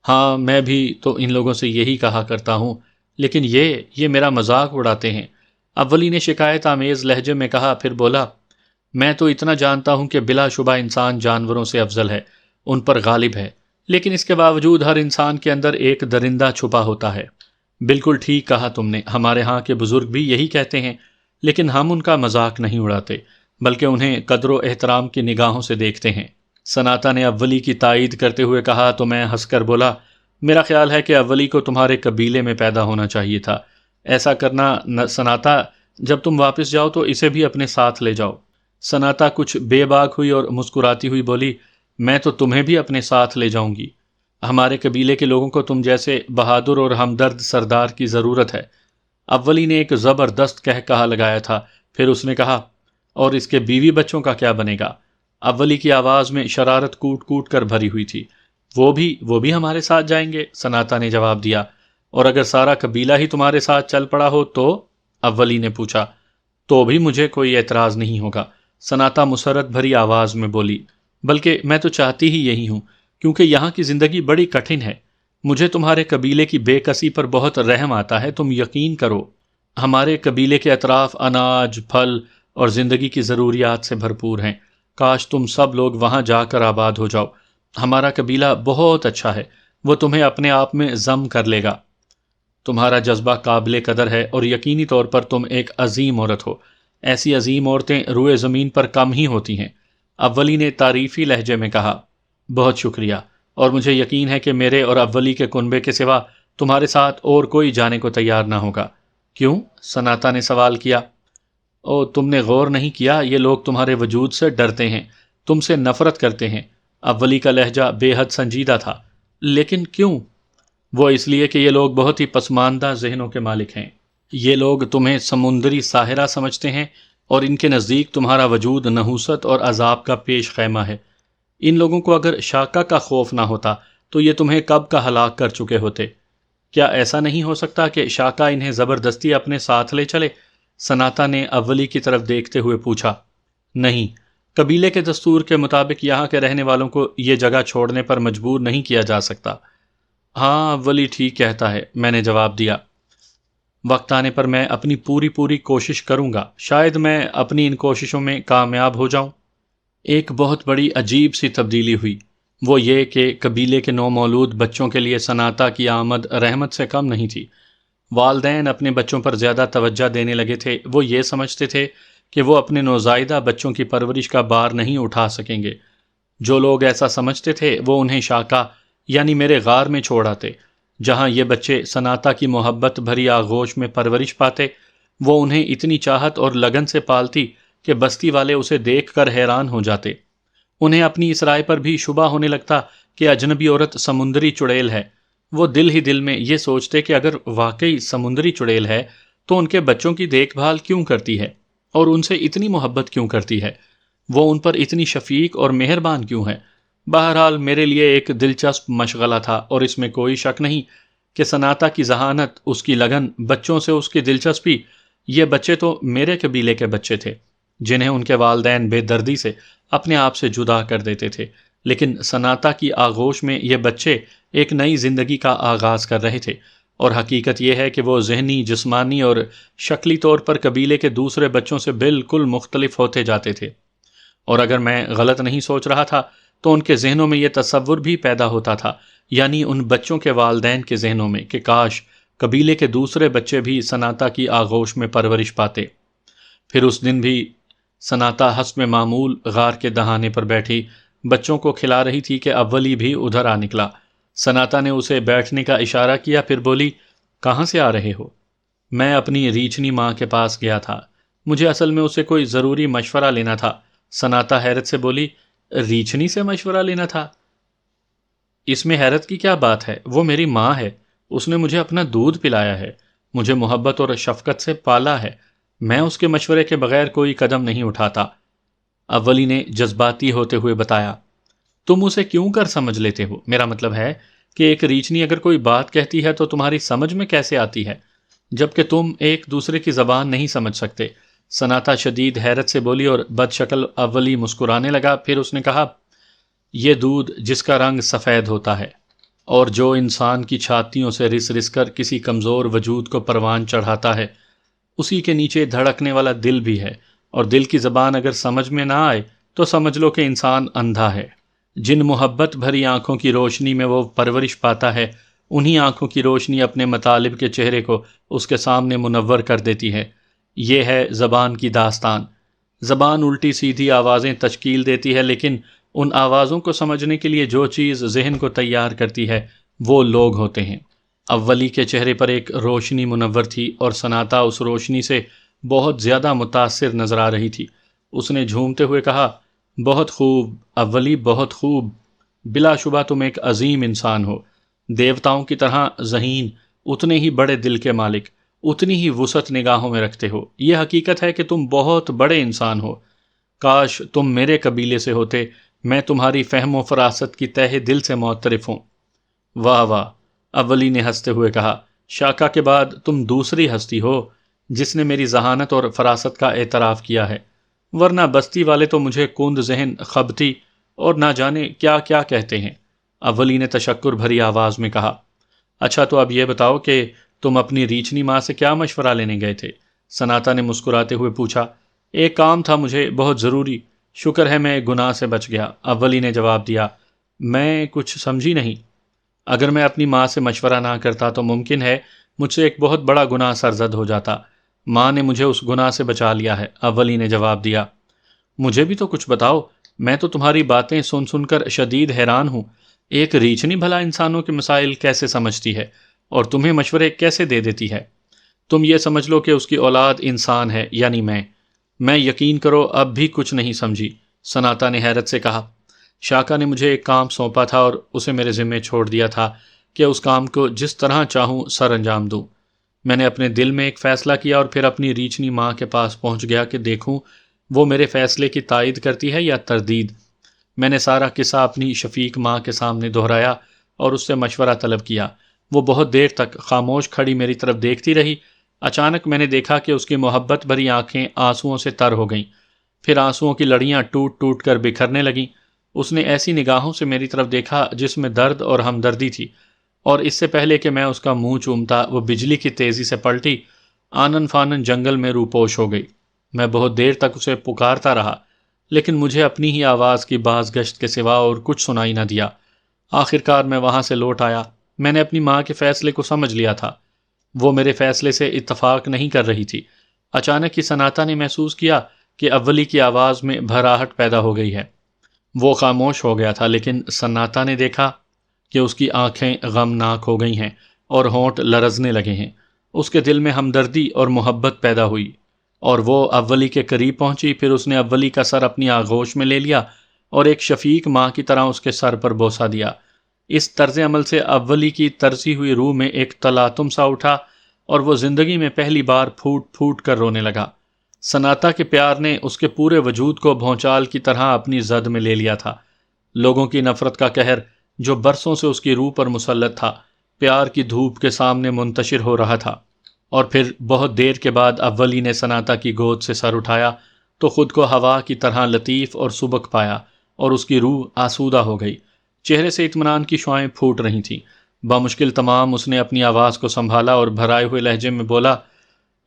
ہاں، میں بھی تو ان لوگوں سے یہی کہا کرتا ہوں، لیکن یہ میرا مذاق اڑاتے ہیں۔ اولی نے شکایت آمیز لہجے میں کہا، پھر بولا، میں تو اتنا جانتا ہوں کہ بلا شبہ انسان جانوروں سے افضل ہے، ان پر غالب ہے، لیکن اس کے باوجود ہر انسان کے اندر ایک درندہ چھپا ہوتا ہے۔ بالکل ٹھیک کہا تم نے، ہمارے ہاں کے بزرگ بھی یہی کہتے ہیں، لیکن ہم ان کا مذاق نہیں اڑاتے، بلکہ انہیں قدر و احترام کی نگاہوں سے دیکھتے ہیں۔ سناتا نے اولی کی تائید کرتے ہوئے کہا تو میں ہنس کر بولا، میرا خیال ہے کہ اولی کو تمہارے قبیلے میں پیدا ہونا چاہیے تھا۔ ایسا کرنا سناتا، جب تم واپس جاؤ تو اسے بھی اپنے ساتھ لے جاؤ۔ سناتا کچھ بے باک ہوئی اور مسکراتی ہوئی بولی، میں تو تمہیں بھی اپنے ساتھ لے جاؤں گی۔ ہمارے قبیلے کے لوگوں کو تم جیسے بہادر اور ہمدرد سردار کی ضرورت ہے۔ اولی نے ایک زبردست کہا لگایا تھا، پھر اس نے کہا، اور اس کے بیوی بچوں کا کیا بنے گا؟ اولی کی آواز میں شرارت کوٹ کوٹ کر بھری ہوئی تھی۔ وہ بھی ہمارے ساتھ جائیں گے، سناتا نے جواب دیا۔ اور اگر سارا قبیلہ ہی تمہارے ساتھ چل پڑا ہو تو؟ اولی نے پوچھا۔ تو بھی مجھے کوئی اعتراض نہیں ہوگا، سناتا مسرت بھری آواز میں بولی، بلکہ میں تو چاہتی ہی یہی ہوں، کیونکہ یہاں کی زندگی بڑی کٹھن ہے۔ مجھے تمہارے قبیلے کی بے کسی پر بہت رحم آتا ہے۔ تم یقین کرو، ہمارے قبیلے کے اطراف اناج، پھل اور زندگی کی ضروریات سے بھرپور ہیں۔ کاش تم سب لوگ وہاں جا کر آباد ہو جاؤ۔ ہمارا قبیلہ بہت اچھا ہے، وہ تمہیں اپنے آپ میں ضم کر لے گا۔ تمہارا جذبہ قابل قدر ہے، اور یقینی طور پر تم ایک عظیم عورت ہو۔ ایسی عظیم عورتیں روئے زمین پر کم ہی ہوتی ہیں، اولی نے تعریفی لہجے میں کہا۔ بہت شکریہ، اور مجھے یقین ہے کہ میرے اور اولی کے کنبے کے سوا تمہارے ساتھ اور کوئی جانے کو تیار نہ ہوگا۔ کیوں؟ سناتا نے سوال کیا۔ او، تم نے غور نہیں کیا؟ یہ لوگ تمہارے وجود سے ڈرتے ہیں، تم سے نفرت کرتے ہیں۔ اولی کا لہجہ بے حد سنجیدہ تھا۔ لیکن کیوں؟ وہ اس لیے کہ یہ لوگ بہت ہی پسماندہ ذہنوں کے مالک ہیں۔ یہ لوگ تمہیں سمندری ساحرہ سمجھتے ہیں، اور ان کے نزدیک تمہارا وجود نحوست اور عذاب کا پیش خیمہ ہے۔ ان لوگوں کو اگر شاکا کا خوف نہ ہوتا تو یہ تمہیں کب کا ہلاک کر چکے ہوتے۔ کیا ایسا نہیں ہو سکتا کہ شاکا انہیں زبردستی اپنے ساتھ لے چلے؟ سناتا نے اولی کی طرف دیکھتے ہوئے پوچھا۔ نہیں، قبیلے کے دستور کے مطابق یہاں کے رہنے والوں کو یہ جگہ چھوڑنے پر مجبور نہیں کیا جا سکتا۔ ہاں، اولی ٹھیک کہتا ہے، میں نے جواب دیا۔ وقت آنے پر میں اپنی پوری کوشش کروں گا، شاید میں اپنی ان کوششوں میں کامیاب ہو جاؤں۔ ایک بہت بڑی عجیب سی تبدیلی ہوئی، وہ یہ کہ قبیلے کے نومولود بچوں کے لیے سناتا کی آمد رحمت سے کم نہیں تھی۔ والدین اپنے بچوں پر زیادہ توجہ دینے لگے تھے۔ وہ یہ سمجھتے تھے کہ وہ اپنے نوزائیدہ بچوں کی پرورش کا بار نہیں اٹھا سکیں گے۔ جو لوگ ایسا سمجھتے تھے وہ انہیں شاکا یعنی میرے غار میں چھوڑ آتے، جہاں یہ بچے سناتا کی محبت بھری آغوش میں پرورش پاتے۔ وہ انہیں اتنی چاہت اور لگن سے پالتی کہ بستی والے اسے دیکھ کر حیران ہو جاتے۔ انہیں اپنی اس رائے پر بھی شبہ ہونے لگتا کہ اجنبی عورت سمندری چڑیل ہے۔ وہ دل ہی دل میں یہ سوچتے کہ اگر واقعی سمندری چڑیل ہے تو ان کے بچوں کی دیکھ بھال کیوں کرتی ہے، اور ان سے اتنی محبت کیوں کرتی ہے؟ وہ ان پر اتنی شفیق اور مہربان کیوں ہے؟ بہرحال میرے لیے ایک دلچسپ مشغلہ تھا، اور اس میں کوئی شک نہیں کہ سناتا کی ذہانت، اس کی لگن، بچوں سے اس کی دلچسپی، یہ بچے تو میرے قبیلے کے بچے تھے جنہیں ان کے والدین بے دردی سے اپنے آپ سے جدا کر دیتے تھے، لیکن سناتا کی آغوش میں یہ بچے ایک نئی زندگی کا آغاز کر رہے تھے، اور حقیقت یہ ہے کہ وہ ذہنی، جسمانی اور شکلی طور پر قبیلے کے دوسرے بچوں سے بالکل مختلف ہوتے جاتے تھے، اور اگر میں غلط نہیں سوچ رہا تھا تو ان کے ذہنوں میں یہ تصور بھی پیدا ہوتا تھا، یعنی ان بچوں کے والدین کے ذہنوں میں، کہ کاش قبیلے کے دوسرے بچے بھی سناتا کی آغوش میں پرورش پاتے۔ پھر اس دن بھی سناتا حسب معمول غار کے دہانے پر بیٹھی بچوں کو کھلا رہی تھی کہ اولی بھی ادھر آ نکلا۔ سناتا نے اسے بیٹھنے کا اشارہ کیا، پھر بولی، کہاں سے آ رہے ہو؟ میں اپنی ریچھنی ماں کے پاس گیا تھا، مجھے اصل میں اسے کوئی ضروری مشورہ لینا تھا۔ سناتا حیرت سے بولی، ریچھنی سے مشورہ لینا تھا؟ اس میں حیرت کی کیا بات ہے؟ وہ میری ماں ہے، اس نے مجھے اپنا دودھ پلایا ہے، مجھے محبت اور شفقت سے پالا ہے، میں اس کے مشورے کے بغیر کوئی قدم نہیں اٹھاتا۔ اولی نے جذباتی ہوتے ہوئے بتایا، تم اسے کیوں کر سمجھ لیتے ہو؟ میرا مطلب ہے کہ ایک ریچھنی اگر کوئی بات کہتی ہے تو تمہاری سمجھ میں کیسے آتی ہے، جبکہ تم ایک دوسرے کی زبان نہیں سمجھ سکتے؟ سناتا شدید حیرت سے بولی، اور بد شکل اولی مسکرانے لگا۔ پھر اس نے کہا، یہ دودھ جس کا رنگ سفید ہوتا ہے اور جو انسان کی چھاتیوں سے رس رس کر کسی کمزور وجود کو پروان چڑھاتا ہے، اسی کے نیچے دھڑکنے والا دل بھی ہے، اور دل کی زبان اگر سمجھ میں نہ آئے تو سمجھ لو کہ انسان اندھا ہے۔ جن محبت بھری آنکھوں کی روشنی میں وہ پرورش پاتا ہے، انہی آنکھوں کی روشنی اپنے مطالب کے چہرے کو اس کے سامنے منور کر دیتی ہے۔ یہ ہے زبان کی داستان۔ زبان الٹی سیدھی آوازیں تشکیل دیتی ہے، لیکن ان آوازوں کو سمجھنے کے لیے جو چیز ذہن کو تیار کرتی ہے وہ لوگ ہوتے ہیں۔ اولی کے چہرے پر ایک روشنی منور تھی، اور سناتا اس روشنی سے بہت زیادہ متاثر نظر آ رہی تھی۔ اس نے جھومتے ہوئے کہا، بہت خوب اولی، بہت خوب، بلا شبہ تم ایک عظیم انسان ہو، دیوتاؤں کی طرح ذہین، اتنے ہی بڑے دل کے مالک، اتنی ہی وسعت نگاہوں میں رکھتے ہو۔ یہ حقیقت ہے کہ تم بہت بڑے انسان ہو۔ کاش تم میرے قبیلے سے ہوتے، میں تمہاری فہم و فراست کی تہہ دل سے معترف ہوں۔ واہ واہ، اولی نے ہنستے ہوئے کہا، شاکا کے بعد تم دوسری ہستی ہو جس نے میری ذہانت اور فراست کا اعتراف کیا ہے، ورنہ بستی والے تو مجھے کند ذہن، خبتی اور نہ جانے کیا کیا کہتے ہیں۔ اولی نے تشکر بھری آواز میں کہا، اچھا تو اب یہ بتاؤ کہ تم اپنی ریچھنی ماں سے کیا مشورہ لینے گئے تھے؟ سناتا نے مسکراتے ہوئے پوچھا، ایک کام تھا مجھے بہت ضروری، شکر ہے میں گناہ سے بچ گیا۔ اولی نے جواب دیا، میں کچھ سمجھی نہیں۔ اگر میں اپنی ماں سے مشورہ نہ کرتا تو ممکن ہے مجھ سے ایک بہت بڑا گناہ سرزد ہو جاتا، ماں نے مجھے اس گناہ سے بچا لیا ہے۔ اولی نے جواب دیا، مجھے بھی تو کچھ بتاؤ، میں تو تمہاری باتیں سن سن کر شدید حیران ہوں۔ ایک ریچھنی بھلا انسانوں کے مسائل کیسے سمجھتی ہے اور تمہیں مشورے کیسے دے دیتی ہے؟ تم یہ سمجھ لو کہ اس کی اولاد انسان ہے، یعنی میں یقین کرو اب بھی کچھ نہیں سمجھی۔ سناتا نے حیرت سے کہا، شاکا نے مجھے ایک کام سونپا تھا اور اسے میرے ذمے چھوڑ دیا تھا کہ اس کام کو جس طرح چاہوں سر انجام دوں۔ میں نے اپنے دل میں ایک فیصلہ کیا اور پھر اپنی ریچھنی ماں کے پاس پہنچ گیا کہ دیکھوں وہ میرے فیصلے کی تائید کرتی ہے یا تردید۔ میں نے سارا قصہ اپنی شفیق ماں کے سامنے دہرایا اور اس سے مشورہ طلب کیا۔ وہ بہت دیر تک خاموش کھڑی میری طرف دیکھتی رہی۔ اچانک میں نے دیکھا کہ اس کی محبت بھری آنکھیں آنسوؤں سے تر ہو گئیں، پھر آنسوؤں کی لڑیاں ٹوٹ ٹوٹ کر بکھرنے لگیں۔ اس نے ایسی نگاہوں سے میری طرف دیکھا جس میں درد اور ہمدردی تھی، اور اس سے پہلے کہ میں اس کا منہ چومتا وہ بجلی کی تیزی سے پلٹی، آنن فانن جنگل میں روپوش ہو گئی۔ میں بہت دیر تک اسے پکارتا رہا، لیکن مجھے اپنی ہی آواز کی باز گشت کے سوا اور کچھ سنائی نہ دیا۔ آخرکار میں وہاں سے لوٹ آیا۔ میں نے اپنی ماں کے فیصلے کو سمجھ لیا تھا، وہ میرے فیصلے سے اتفاق نہیں کر رہی تھی۔ اچانک ہی سناتا نے محسوس کیا کہ اولی کی آواز میں بھراہٹ پیدا ہو گئی ہے۔ وہ خاموش ہو گیا تھا، لیکن سناتا نے دیکھا کہ اس کی آنکھیں غمناک ہو گئی ہیں اور ہونٹ لرزنے لگے ہیں۔ اس کے دل میں ہمدردی اور محبت پیدا ہوئی، اور وہ اولی کے قریب پہنچی۔ پھر اس نے اولی کا سر اپنی آغوش میں لے لیا اور ایک شفیق ماں کی طرح اس کے سر پر بوسہ دیا۔ اس طرز عمل سے اولی کی ترسی ہوئی روح میں ایک تلاطم سا اٹھا، اور وہ زندگی میں پہلی بار پھوٹ پھوٹ کر رونے لگا۔ سناتا کے پیار نے اس کے پورے وجود کو بھونچال کی طرح اپنی زد میں لے لیا تھا۔ لوگوں کی نفرت کا قہر جو برسوں سے اس کی روح پر مسلط تھا پیار کی دھوپ کے سامنے منتشر ہو رہا تھا۔ اور پھر بہت دیر کے بعد اولی نے سناتا کی گود سے سر اٹھایا تو خود کو ہوا کی طرح لطیف اور سبک پایا اور اس کی روح آسودہ ہو گئی۔ چہرے سے اطمینان کی شعائیں پھوٹ رہی تھیں۔ بامشکل تمام اس نے اپنی آواز کو سنبھالا اور بھرائے ہوئے لہجے میں بولا،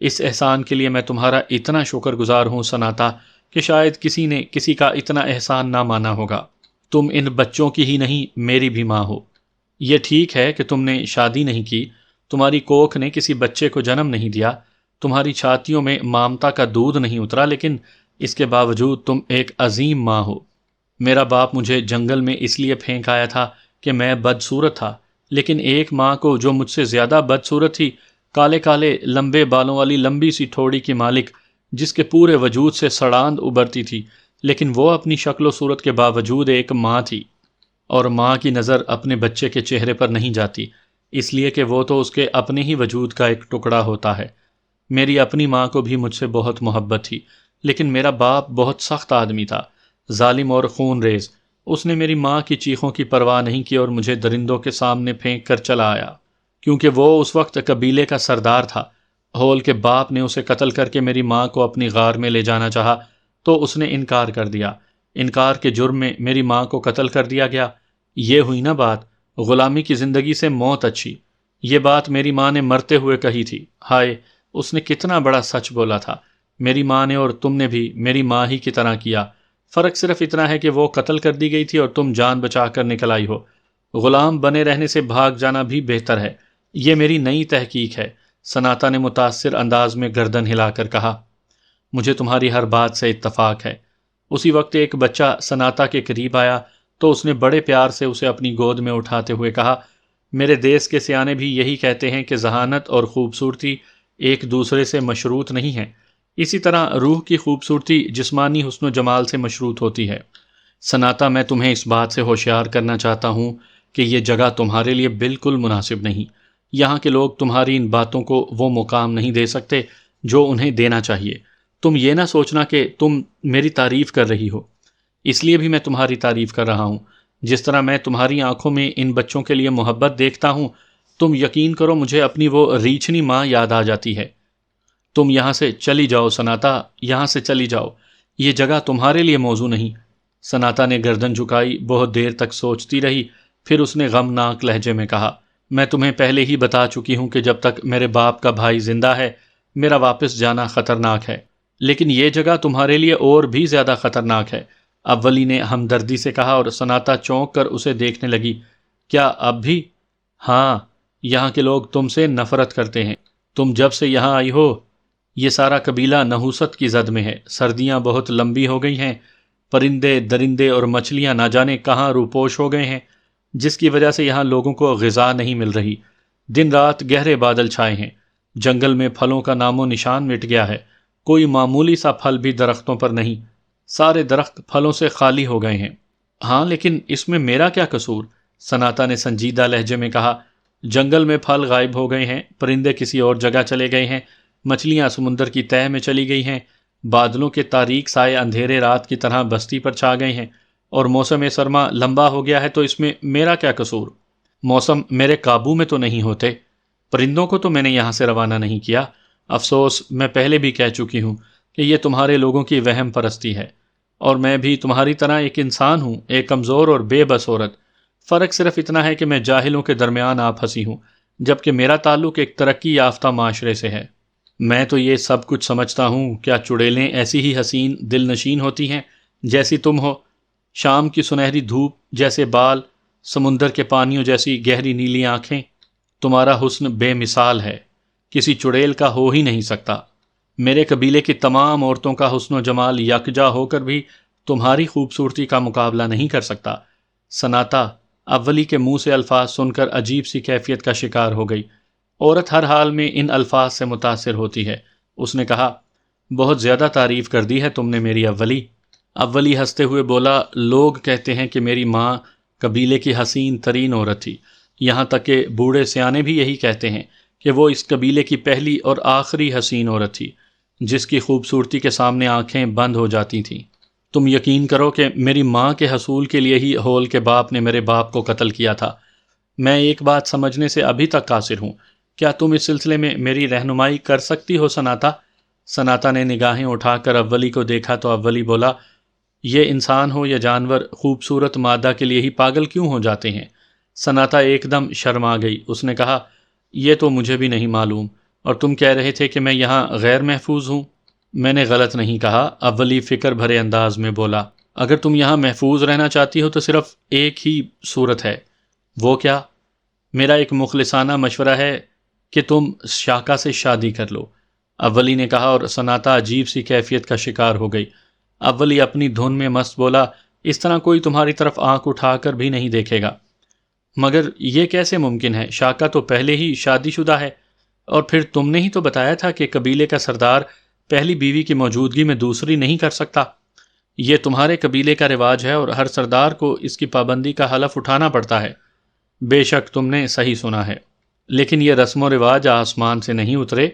اس احسان کے لیے میں تمہارا اتنا شکر گزار ہوں سناتا کہ شاید کسی نے کسی کا اتنا احسان نہ مانا ہوگا۔ تم ان بچوں کی ہی نہیں میری بھی ماں ہو۔ یہ ٹھیک ہے کہ تم نے شادی نہیں کی، تمہاری کوکھ نے کسی بچے کو جنم نہیں دیا، تمہاری چھاتیوں میں مامتا کا دودھ نہیں اترا، لیکن اس کے باوجود تم ایک عظیم ماں ہو۔ میرا باپ مجھے جنگل میں اس لیے پھینک آیا تھا کہ میں بدصورت تھا، لیکن ایک ماں کو جو مجھ سے زیادہ بدصورت تھی، کالے کالے لمبے بالوں والی لمبی سی ٹھوڑی کی مالک، جس کے پورے وجود سے سڑاند ابھرتی تھی، لیکن وہ اپنی شکل و صورت کے باوجود ایک ماں تھی، اور ماں کی نظر اپنے بچے کے چہرے پر نہیں جاتی، اس لیے کہ وہ تو اس کے اپنے ہی وجود کا ایک ٹکڑا ہوتا ہے۔ میری اپنی ماں کو بھی مجھ سے بہت محبت تھی، لیکن میرا باپ بہت سخت آدمی تھا، ظالم اور خون ریز۔ اس نے میری ماں کی چیخوں کی پرواہ نہیں کی اور مجھے درندوں کے سامنے پھینک کر چلا آیا۔ کیونکہ وہ اس وقت قبیلے کا سردار تھا، ہول کے باپ نے اسے قتل کر کے میری ماں کو اپنی غار میں لے جانا چاہا تو اس نے انکار کر دیا۔ انکار کے جرم میں میری ماں کو قتل کر دیا گیا۔ یہ ہوئی نا بات، غلامی کی زندگی سے موت اچھی۔ یہ بات میری ماں نے مرتے ہوئے کہی تھی۔ ہائے، اس نے کتنا بڑا سچ بولا تھا۔ میری ماں نے اور تم نے بھی میری ماں ہی کی طرح کیا، فرق صرف اتنا ہے کہ وہ قتل کر دی گئی تھی اور تم جان بچا کر نکل آئی ہو۔ غلام بنے رہنے سے بھاگ جانا بھی بہتر ہے۔ یہ میری نئی تحقیق ہے، سناتا نے متاثر انداز میں گردن ہلا کر کہا۔ مجھے تمہاری ہر بات سے اتفاق ہے۔ اسی وقت ایک بچہ سناتا کے قریب آیا تو اس نے بڑے پیار سے اسے اپنی گود میں اٹھاتے ہوئے کہا، میرے دیس کے سیانے بھی یہی کہتے ہیں کہ ذہانت اور خوبصورتی ایک دوسرے سے مشروط نہیں ہیں، اسی طرح روح کی خوبصورتی جسمانی حسن و جمال سے مشروط ہوتی ہے۔ سناتا، میں تمہیں اس بات سے ہوشیار کرنا چاہتا ہوں کہ یہ جگہ تمہارے لیے بالکل مناسب نہیں۔ یہاں کے لوگ تمہاری ان باتوں کو وہ مقام نہیں دے سکتے جو انہیں دینا چاہیے۔ تم یہ نہ سوچنا کہ تم میری تعریف کر رہی ہو، اس لیے بھی میں تمہاری تعریف کر رہا ہوں۔ جس طرح میں تمہاری آنکھوں میں ان بچوں کے لیے محبت دیکھتا ہوں، تم یقین کرو مجھے اپنی وہ ریچھنی ماں یاد آ جاتی ہے۔ تم یہاں سے چلی جاؤ سناتا، یہاں سے چلی جاؤ، یہ جگہ تمہارے لیے موزوں نہیں۔ سناتا نے گردن جھکائی، بہت دیر تک سوچتی رہی، پھر اس نے غمناک لہجے میں کہا، میں تمہیں پہلے ہی بتا چکی ہوں کہ جب تک میرے باپ کا بھائی زندہ ہے میرا واپس جانا خطرناک ہے، لیکن یہ جگہ تمہارے لیے اور بھی زیادہ خطرناک ہے۔ اولی نے ہمدردی سے کہا اور سناتا چونک کر اسے دیکھنے لگی۔ کیا اب بھی؟ ہاں، یہاں کے لوگ تم سے نفرت کرتے ہیں۔ تم جب سے یہاں آئی ہو یہ سارا قبیلہ نحوست کی زد میں ہے۔ سردیاں بہت لمبی ہو گئی ہیں، پرندے درندے اور مچھلیاں نہ جانے کہاں روپوش ہو گئے ہیں، جس کی وجہ سے یہاں لوگوں کو غذا نہیں مل رہی۔ دن رات گہرے بادل چھائے ہیں، جنگل میں پھلوں کا نام و نشان مٹ گیا ہے، کوئی معمولی سا پھل بھی درختوں پر نہیں، سارے درخت پھلوں سے خالی ہو گئے ہیں۔ ہاں، لیکن اس میں میرا کیا قصور؟ سناتا نے سنجیدہ لہجے میں کہا۔ جنگل میں پھل غائب ہو گئے ہیں، پرندے کسی اور جگہ چلے گئے ہیں، مچھلیاں سمندر کی تہہ میں چلی گئی ہیں، بادلوں کے تاریک سائے اندھیرے رات کی طرح بستی پر چھا گئے ہیں، اور موسم سرما لمبا ہو گیا ہے، تو اس میں میرا کیا قصور؟ موسم میرے قابو میں تو نہیں ہوتے۔ پرندوں کو تو میں نے یہاں سے روانہ نہیں کیا۔ افسوس، میں پہلے بھی کہہ چکی ہوں کہ یہ تمہارے لوگوں کی وہم پرستی ہے، اور میں بھی تمہاری طرح ایک انسان ہوں، ایک کمزور اور بے بس عورت۔ فرق صرف اتنا ہے کہ میں جاہلوں کے درمیان آ پھنسی ہوں، جبکہ میرا تعلق ایک ترقی یافتہ معاشرے سے ہے۔ میں تو یہ سب کچھ سمجھتا ہوں، کیا چڑیلیں ایسی ہی حسین دل نشین ہوتی ہیں جیسی تم ہو؟ شام کی سنہری دھوپ جیسے بال، سمندر کے پانیوں جیسی گہری نیلی آنکھیں۔ تمہارا حسن بے مثال ہے، کسی چڑیل کا ہو ہی نہیں سکتا۔ میرے قبیلے کی تمام عورتوں کا حسن و جمال یکجا ہو کر بھی تمہاری خوبصورتی کا مقابلہ نہیں کر سکتا۔ سناتا اولی کے منہ سے الفاظ سن کر عجیب سی کیفیت کا شکار ہو گئی۔ عورت ہر حال میں ان الفاظ سے متاثر ہوتی ہے۔ اس نے کہا، بہت زیادہ تعریف کر دی ہے تم نے میری اولی۔ اولی ہنستے ہوئے بولا، لوگ کہتے ہیں کہ میری ماں قبیلے کی حسین ترین عورت تھی، یہاں تک کہ بوڑھے سیانے بھی یہی کہتے ہیں کہ وہ اس قبیلے کی پہلی اور آخری حسین عورت تھی، جس کی خوبصورتی کے سامنے آنکھیں بند ہو جاتی تھیں۔ تم یقین کرو کہ میری ماں کے حصول کے لیے ہی ہول کے باپ نے میرے باپ کو قتل کیا تھا۔ میں ایک بات سمجھنے سے ابھی تک قاصر ہوں، کیا تم اس سلسلے میں میری رہنمائی کر سکتی ہو سناتا؟ سناتا نے نگاہیں اٹھا کر اولی کو دیکھا تو اولی بولا، یہ انسان ہو یا جانور، خوبصورت مادہ کے لیے ہی پاگل کیوں ہو جاتے ہیں؟ سناتا ایک دم شرما گئی۔ اس نے کہا، یہ تو مجھے بھی نہیں معلوم، اور تم کہہ رہے تھے کہ میں یہاں غیر محفوظ ہوں۔ میں نے غلط نہیں کہا، اولی فکر بھرے انداز میں بولا۔ اگر تم یہاں محفوظ رہنا چاہتی ہو تو صرف ایک ہی صورت ہے۔ وہ کیا؟ میرا ایک مخلصانہ مشورہ ہے کہ تم شاکا سے شادی کر لو، اولی نے کہا، اور سناتا عجیب سی کیفیت کا شکار ہو گئی۔ اولی اپنی دھن میں مست بولا، اس طرح کوئی تمہاری طرف آنکھ اٹھا کر بھی نہیں دیکھے گا۔ مگر یہ کیسے ممکن ہے؟ شاکا تو پہلے ہی شادی شدہ ہے، اور پھر تم نے ہی تو بتایا تھا کہ قبیلے کا سردار پہلی بیوی کی موجودگی میں دوسری نہیں کر سکتا۔ یہ تمہارے قبیلے کا رواج ہے اور ہر سردار کو اس کی پابندی کا حلف اٹھانا پڑتا ہے۔ بے شک تم نے صحیح سنا ہے، لیکن یہ رسم و رواج آسمان سے نہیں اترے،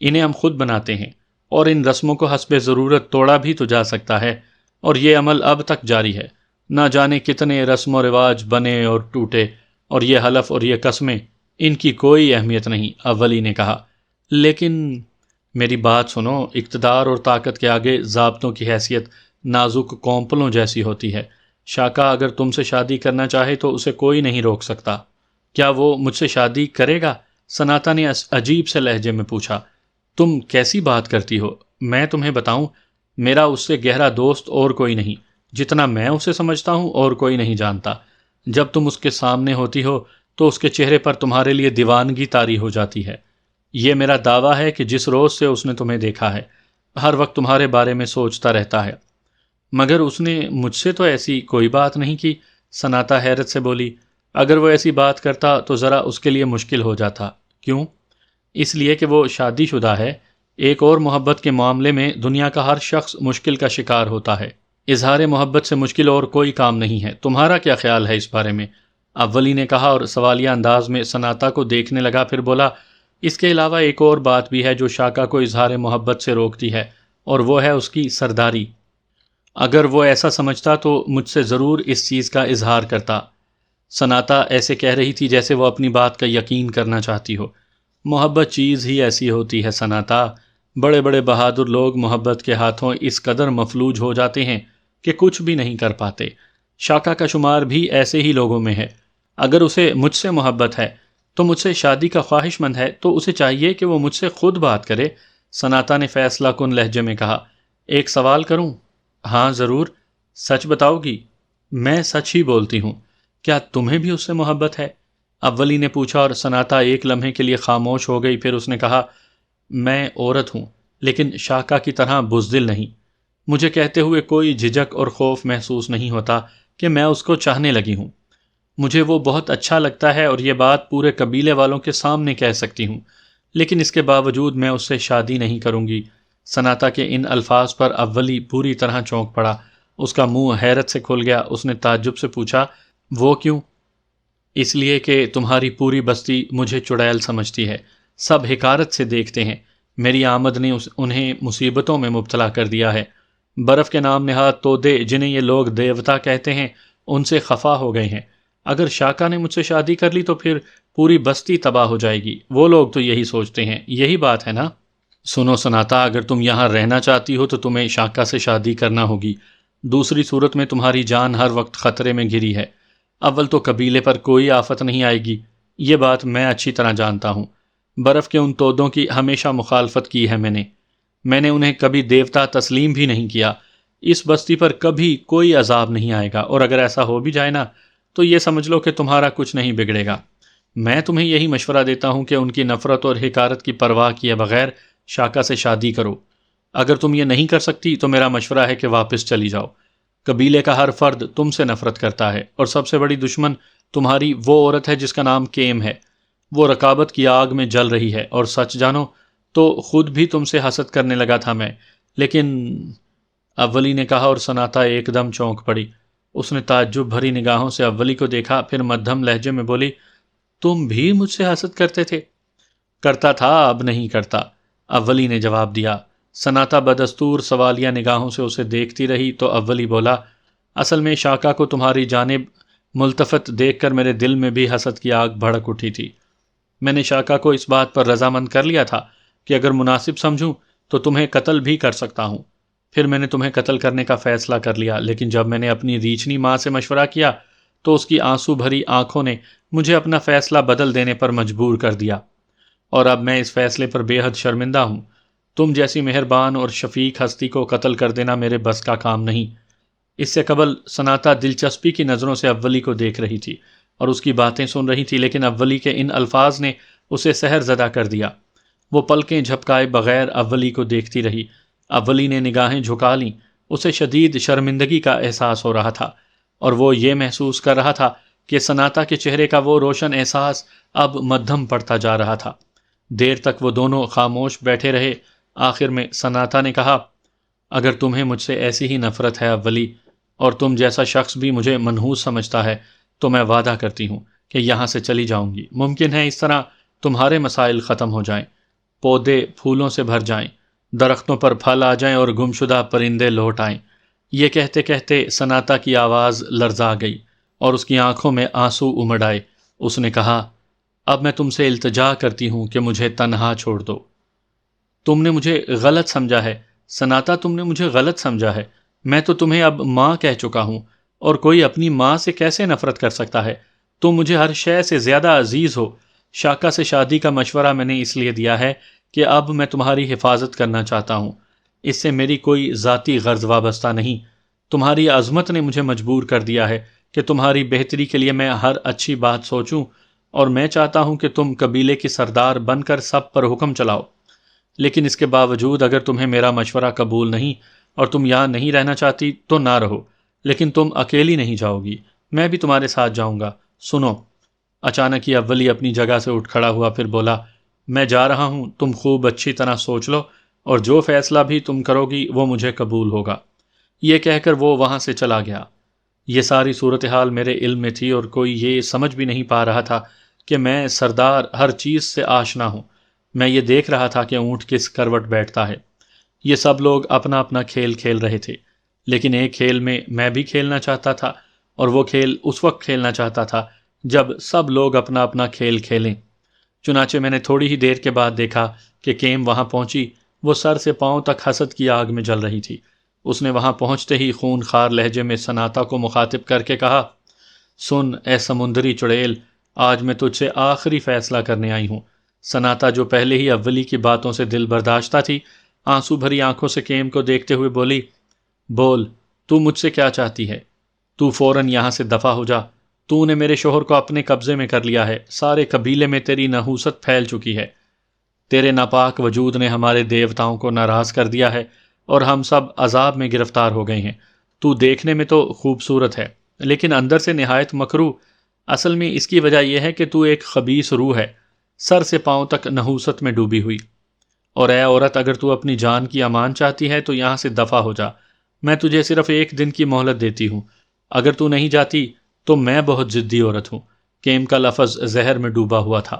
انہیں ہم خود بناتے ہیں، اور ان رسموں کو حسب ضرورت توڑا بھی تو جا سکتا ہے، اور یہ عمل اب تک جاری ہے۔ نہ جانے کتنے رسم و رواج بنے اور ٹوٹے، اور یہ حلف اور یہ قسمیں، ان کی کوئی اہمیت نہیں، اولی نے کہا۔ لیکن میری بات سنو، اقتدار اور طاقت کے آگے ضابطوں کی حیثیت نازک کونپلوں جیسی ہوتی ہے۔ شاکا اگر تم سے شادی کرنا چاہے تو اسے کوئی نہیں روک سکتا۔ کیا وہ مجھ سے شادی کرے گا؟ سناتا نے عجیب سے لہجے میں پوچھا۔ تم کیسی بات کرتی ہو؟ میں تمہیں بتاؤں، میرا اس سے گہرا دوست اور کوئی نہیں، جتنا میں اسے سمجھتا ہوں اور کوئی نہیں جانتا۔ جب تم اس کے سامنے ہوتی ہو تو اس کے چہرے پر تمہارے لیے دیوانگی طاری ہو جاتی ہے۔ یہ میرا دعویٰ ہے کہ جس روز سے اس نے تمہیں دیکھا ہے، ہر وقت تمہارے بارے میں سوچتا رہتا ہے۔ مگر اس نے مجھ سے تو ایسی کوئی بات نہیں کی، سناتا حیرت سے بولی۔ اگر وہ ایسی بات کرتا تو ذرا اس کے لیے مشکل ہو جاتا۔ کیوں؟ اس لیے کہ وہ شادی شدہ ہے۔ ایک اور محبت کے معاملے میں دنیا کا ہر شخص مشکل کا شکار ہوتا ہے۔ اظہار محبت سے مشکل اور کوئی کام نہیں ہے۔ تمہارا کیا خیال ہے اس بارے میں؟ اولی نے کہا، اور سوالیہ انداز میں سناتا کو دیکھنے لگا، پھر بولا، اس کے علاوہ ایک اور بات بھی ہے جو شاکا کو اظہار محبت سے روکتی ہے، اور وہ ہے اس کی سرداری۔ اگر وہ ایسا سمجھتا تو مجھ سے ضرور اس چیز کا اظہار کرتا۔ سناتا ایسے کہہ رہی تھی جیسے وہ اپنی بات کا یقین کرنا چاہتی ہو۔ محبت چیز ہی ایسی ہوتی ہے سناتا، بڑے بڑے بہادر لوگ محبت کے ہاتھوں اس قدر مفلوج ہو جاتے ہیں کہ کچھ بھی نہیں کر پاتے۔ شاکا کا شمار بھی ایسے ہی لوگوں میں ہے۔ اگر اسے مجھ سے محبت ہے تو مجھ سے شادی کا خواہش مند ہے تو اسے چاہیے کہ وہ مجھ سے خود بات کرے۔ سناتا نے فیصلہ کن لہجے میں کہا، ایک سوال کروں؟ ہاں ضرور، سچ بتاؤ گی؟ میں سچ ہی بولتی ہوں۔ کیا تمہیں بھی اس سے محبت ہے؟ اولی نے پوچھا، اور سناتا ایک لمحے کے لیے خاموش ہو گئی، پھر اس نے کہا، میں عورت ہوں لیکن شاکا کی طرح بزدل نہیں۔ مجھے کہتے ہوئے کوئی جھجک اور خوف محسوس نہیں ہوتا کہ میں اس کو چاہنے لگی ہوں۔ مجھے وہ بہت اچھا لگتا ہے اور یہ بات پورے قبیلے والوں کے سامنے کہہ سکتی ہوں، لیکن اس کے باوجود میں اس سے شادی نہیں کروں گی۔ سناتا کے ان الفاظ پر اولی پوری طرح چونک پڑا، اس کا منہ حیرت سے کھل گیا۔ اس نے تعجب سے پوچھا، وہ کیوں؟ اس لیے کہ تمہاری پوری بستی مجھے چڑیل سمجھتی ہے، سب حقارت سے دیکھتے ہیں۔ میری آمد نے انہیں مصیبتوں میں مبتلا کر دیا ہے۔ برف کے نام نہاد تودے جنہیں یہ لوگ دیوتا کہتے ہیں، ان سے خفا ہو گئے ہیں۔ اگر شاکا نے مجھ سے شادی کر لی تو پھر پوری بستی تباہ ہو جائے گی۔ وہ لوگ تو یہی سوچتے ہیں، یہی بات ہے نا؟ سنو سناتا، اگر تم یہاں رہنا چاہتی ہو تو تمہیں شاکا سے شادی کرنا ہوگی، دوسری صورت میں تمہاری جان ہر وقت خطرے میں گھری ہے۔ اول تو قبیلے پر کوئی آفت نہیں آئے گی، یہ بات میں اچھی طرح جانتا ہوں۔ برف کے ان تودوں کی ہمیشہ مخالفت کی ہے میں نے انہیں کبھی دیوتا تسلیم بھی نہیں کیا۔ اس بستی پر کبھی کوئی عذاب نہیں آئے گا، اور اگر ایسا ہو بھی جائے نا تو یہ سمجھ لو کہ تمہارا کچھ نہیں بگڑے گا۔ میں تمہیں یہی مشورہ دیتا ہوں کہ ان کی نفرت اور حقارت کی پرواہ کیے بغیر شاکا سے شادی کرو۔ اگر تم یہ نہیں کر سکتی تو میرا مشورہ ہے کہ واپس چلی جاؤ۔ قبیلے کا ہر فرد تم سے نفرت کرتا ہے، اور سب سے بڑی دشمن تمہاری وہ عورت ہے جس کا نام کیم ہے۔ وہ رقابت کی آگ میں جل رہی ہے، اور سچ جانو تو خود بھی تم سے حسد کرنے لگا تھا میں، لیکن اولی نے کہا، اور سناتا ایک دم چونک پڑی۔ اس نے تعجب بھری نگاہوں سے اولی کو دیکھا، پھر مدھم لہجے میں بولی، تم بھی مجھ سے حسد کرتے تھے؟ کرتا تھا، اب نہیں کرتا، اولی نے جواب دیا۔ سناتا بدستور سوالیہ نگاہوں سے اسے دیکھتی رہی تو اولی بولا، اصل میں شاکا کو تمہاری جانب ملتفت دیکھ کر میرے دل میں بھی حسد کی آگ بھڑک اٹھی تھی۔ میں نے شاکا کو اس بات پر رضامند کر لیا تھا کہ اگر مناسب سمجھوں تو تمہیں قتل بھی کر سکتا ہوں۔ پھر میں نے تمہیں قتل کرنے کا فیصلہ کر لیا، لیکن جب میں نے اپنی ریچھنی ماں سے مشورہ کیا تو اس کی آنسو بھری آنکھوں نے مجھے اپنا فیصلہ بدل دینے پر مجبور کر دیا، اور اب میں اس فیصلے پر بے حد شرمندہ ہوں۔ تم جیسی مہربان اور شفیق ہستی کو قتل کر دینا میرے بس کا کام نہیں۔ اس سے قبل سناتا دلچسپی کی نظروں سے اولی کو دیکھ رہی تھی اور اس کی باتیں سن رہی تھی، لیکن اولی کے ان الفاظ نے اسے سحر زدہ کر دیا۔ وہ پلکیں جھپکائے بغیر اولی کو دیکھتی رہی۔ اولی نے نگاہیں جھکا لیں۔ اسے شدید شرمندگی کا احساس ہو رہا تھا، اور وہ یہ محسوس کر رہا تھا کہ سناتا کے چہرے کا وہ روشن احساس اب مدھم پڑتا جا رہا تھا۔ دیر تک وہ دونوں خاموش بیٹھے رہے۔ آخر میں سناتا نے کہا، اگر تمہیں مجھ سے ایسی ہی نفرت ہے اولی، اور تم جیسا شخص بھی مجھے منحوس سمجھتا ہے، تو میں وعدہ کرتی ہوں کہ یہاں سے چلی جاؤں گی۔ ممکن ہے اس طرح تمہارے مسائل ختم ہو جائیں، پودے پھولوں سے بھر جائیں، درختوں پر پھل آ جائیں اور گمشدہ پرندے لوٹ آئیں۔ یہ کہتے کہتے سناتا کی آواز لرزا گئی اور اس کی آنکھوں میں آنسو امڑ آئے۔ اس نے کہا، اب میں تم سے التجا کرتی ہوں کہ مجھے تنہا چھوڑ دو۔ تم نے مجھے غلط سمجھا ہے سناتا، تم نے مجھے غلط سمجھا ہے۔ میں تو تمہیں اب ماں کہہ چکا ہوں، اور کوئی اپنی ماں سے کیسے نفرت کر سکتا ہے؟ تم مجھے ہر شے سے زیادہ عزیز ہو۔ شاکا سے شادی کا مشورہ میں نے اس لیے دیا ہے کہ اب میں تمہاری حفاظت کرنا چاہتا ہوں۔ اس سے میری کوئی ذاتی غرض وابستہ نہیں۔ تمہاری عظمت نے مجھے مجبور کر دیا ہے کہ تمہاری بہتری کے لیے میں ہر اچھی بات سوچوں، اور میں چاہتا ہوں کہ تم قبیلے کی سردار بن کر سب پر حکم چلاؤ۔ لیکن اس کے باوجود اگر تمہیں میرا مشورہ قبول نہیں اور تم یہاں نہیں رہنا چاہتی تو نہ رہو، لیکن تم اکیلی نہیں جاؤ گی، میں بھی تمہارے ساتھ جاؤں گا۔ سنو۔ اچانک ہی اولی اپنی جگہ سے اٹھ کھڑا ہوا، پھر بولا، میں جا رہا ہوں، تم خوب اچھی طرح سوچ لو، اور جو فیصلہ بھی تم کرو گی وہ مجھے قبول ہوگا۔ یہ کہہ کر وہ وہاں سے چلا گیا۔ یہ ساری صورتحال میرے علم میں تھی، اور کوئی یہ سمجھ بھی نہیں پا رہا تھا کہ میں سردار ہر چیز سے آشنا ہوں۔ میں یہ دیکھ رہا تھا کہ اونٹ کس کروٹ بیٹھتا ہے۔ یہ سب لوگ اپنا اپنا کھیل کھیل رہے تھے، لیکن ایک کھیل میں بھی کھیلنا چاہتا تھا، اور وہ کھیل اس وقت کھیلنا چاہتا تھا جب سب لوگ اپنا اپنا کھیل کھیلیں۔ چنانچہ میں نے تھوڑی ہی دیر کے بعد دیکھا کہ کیم وہاں پہنچی۔ وہ سر سے پاؤں تک حسد کی آگ میں جل رہی تھی۔ اس نے وہاں پہنچتے ہی خون خار لہجے میں سناتا کو مخاطب کر کے کہا، سن اے سمندری چڑیل، آج میں تجھ سے آخری فیصلہ کرنے آئی ہوں۔ سناتا جو پہلے ہی اولی کی باتوں سے دل برداشتہ تھی، آنسو بھری آنکھوں سے کیم کو دیکھتے ہوئے بولی، بول، تو مجھ سے کیا چاہتی ہے؟ تو فوراً یہاں سے دفع ہو جا۔ تو نے میرے شوہر کو اپنے قبضے میں کر لیا ہے، سارے قبیلے میں تیری نحوست پھیل چکی ہے، تیرے ناپاک وجود نے ہمارے دیوتاؤں کو ناراض کر دیا ہے، اور ہم سب عذاب میں گرفتار ہو گئے ہیں۔ تو دیکھنے میں تو خوبصورت ہے، لیکن اندر سے نہایت مکروہ۔ اصل میں اس کی وجہ یہ ہے کہ تو ایک خبیث روح ہے، سر سے پاؤں تک نحوست میں ڈوبی ہوئی۔ اور اے عورت، اگر تو اپنی جان کی امان چاہتی ہے تو یہاں سے دفع ہو جا۔ میں تجھے صرف 1 دن کی مہلت دیتی ہوں۔ اگر تو نہیں جاتی تو میں بہت ضدی عورت ہوں۔ کیم کا لفظ زہر میں ڈوبا ہوا تھا۔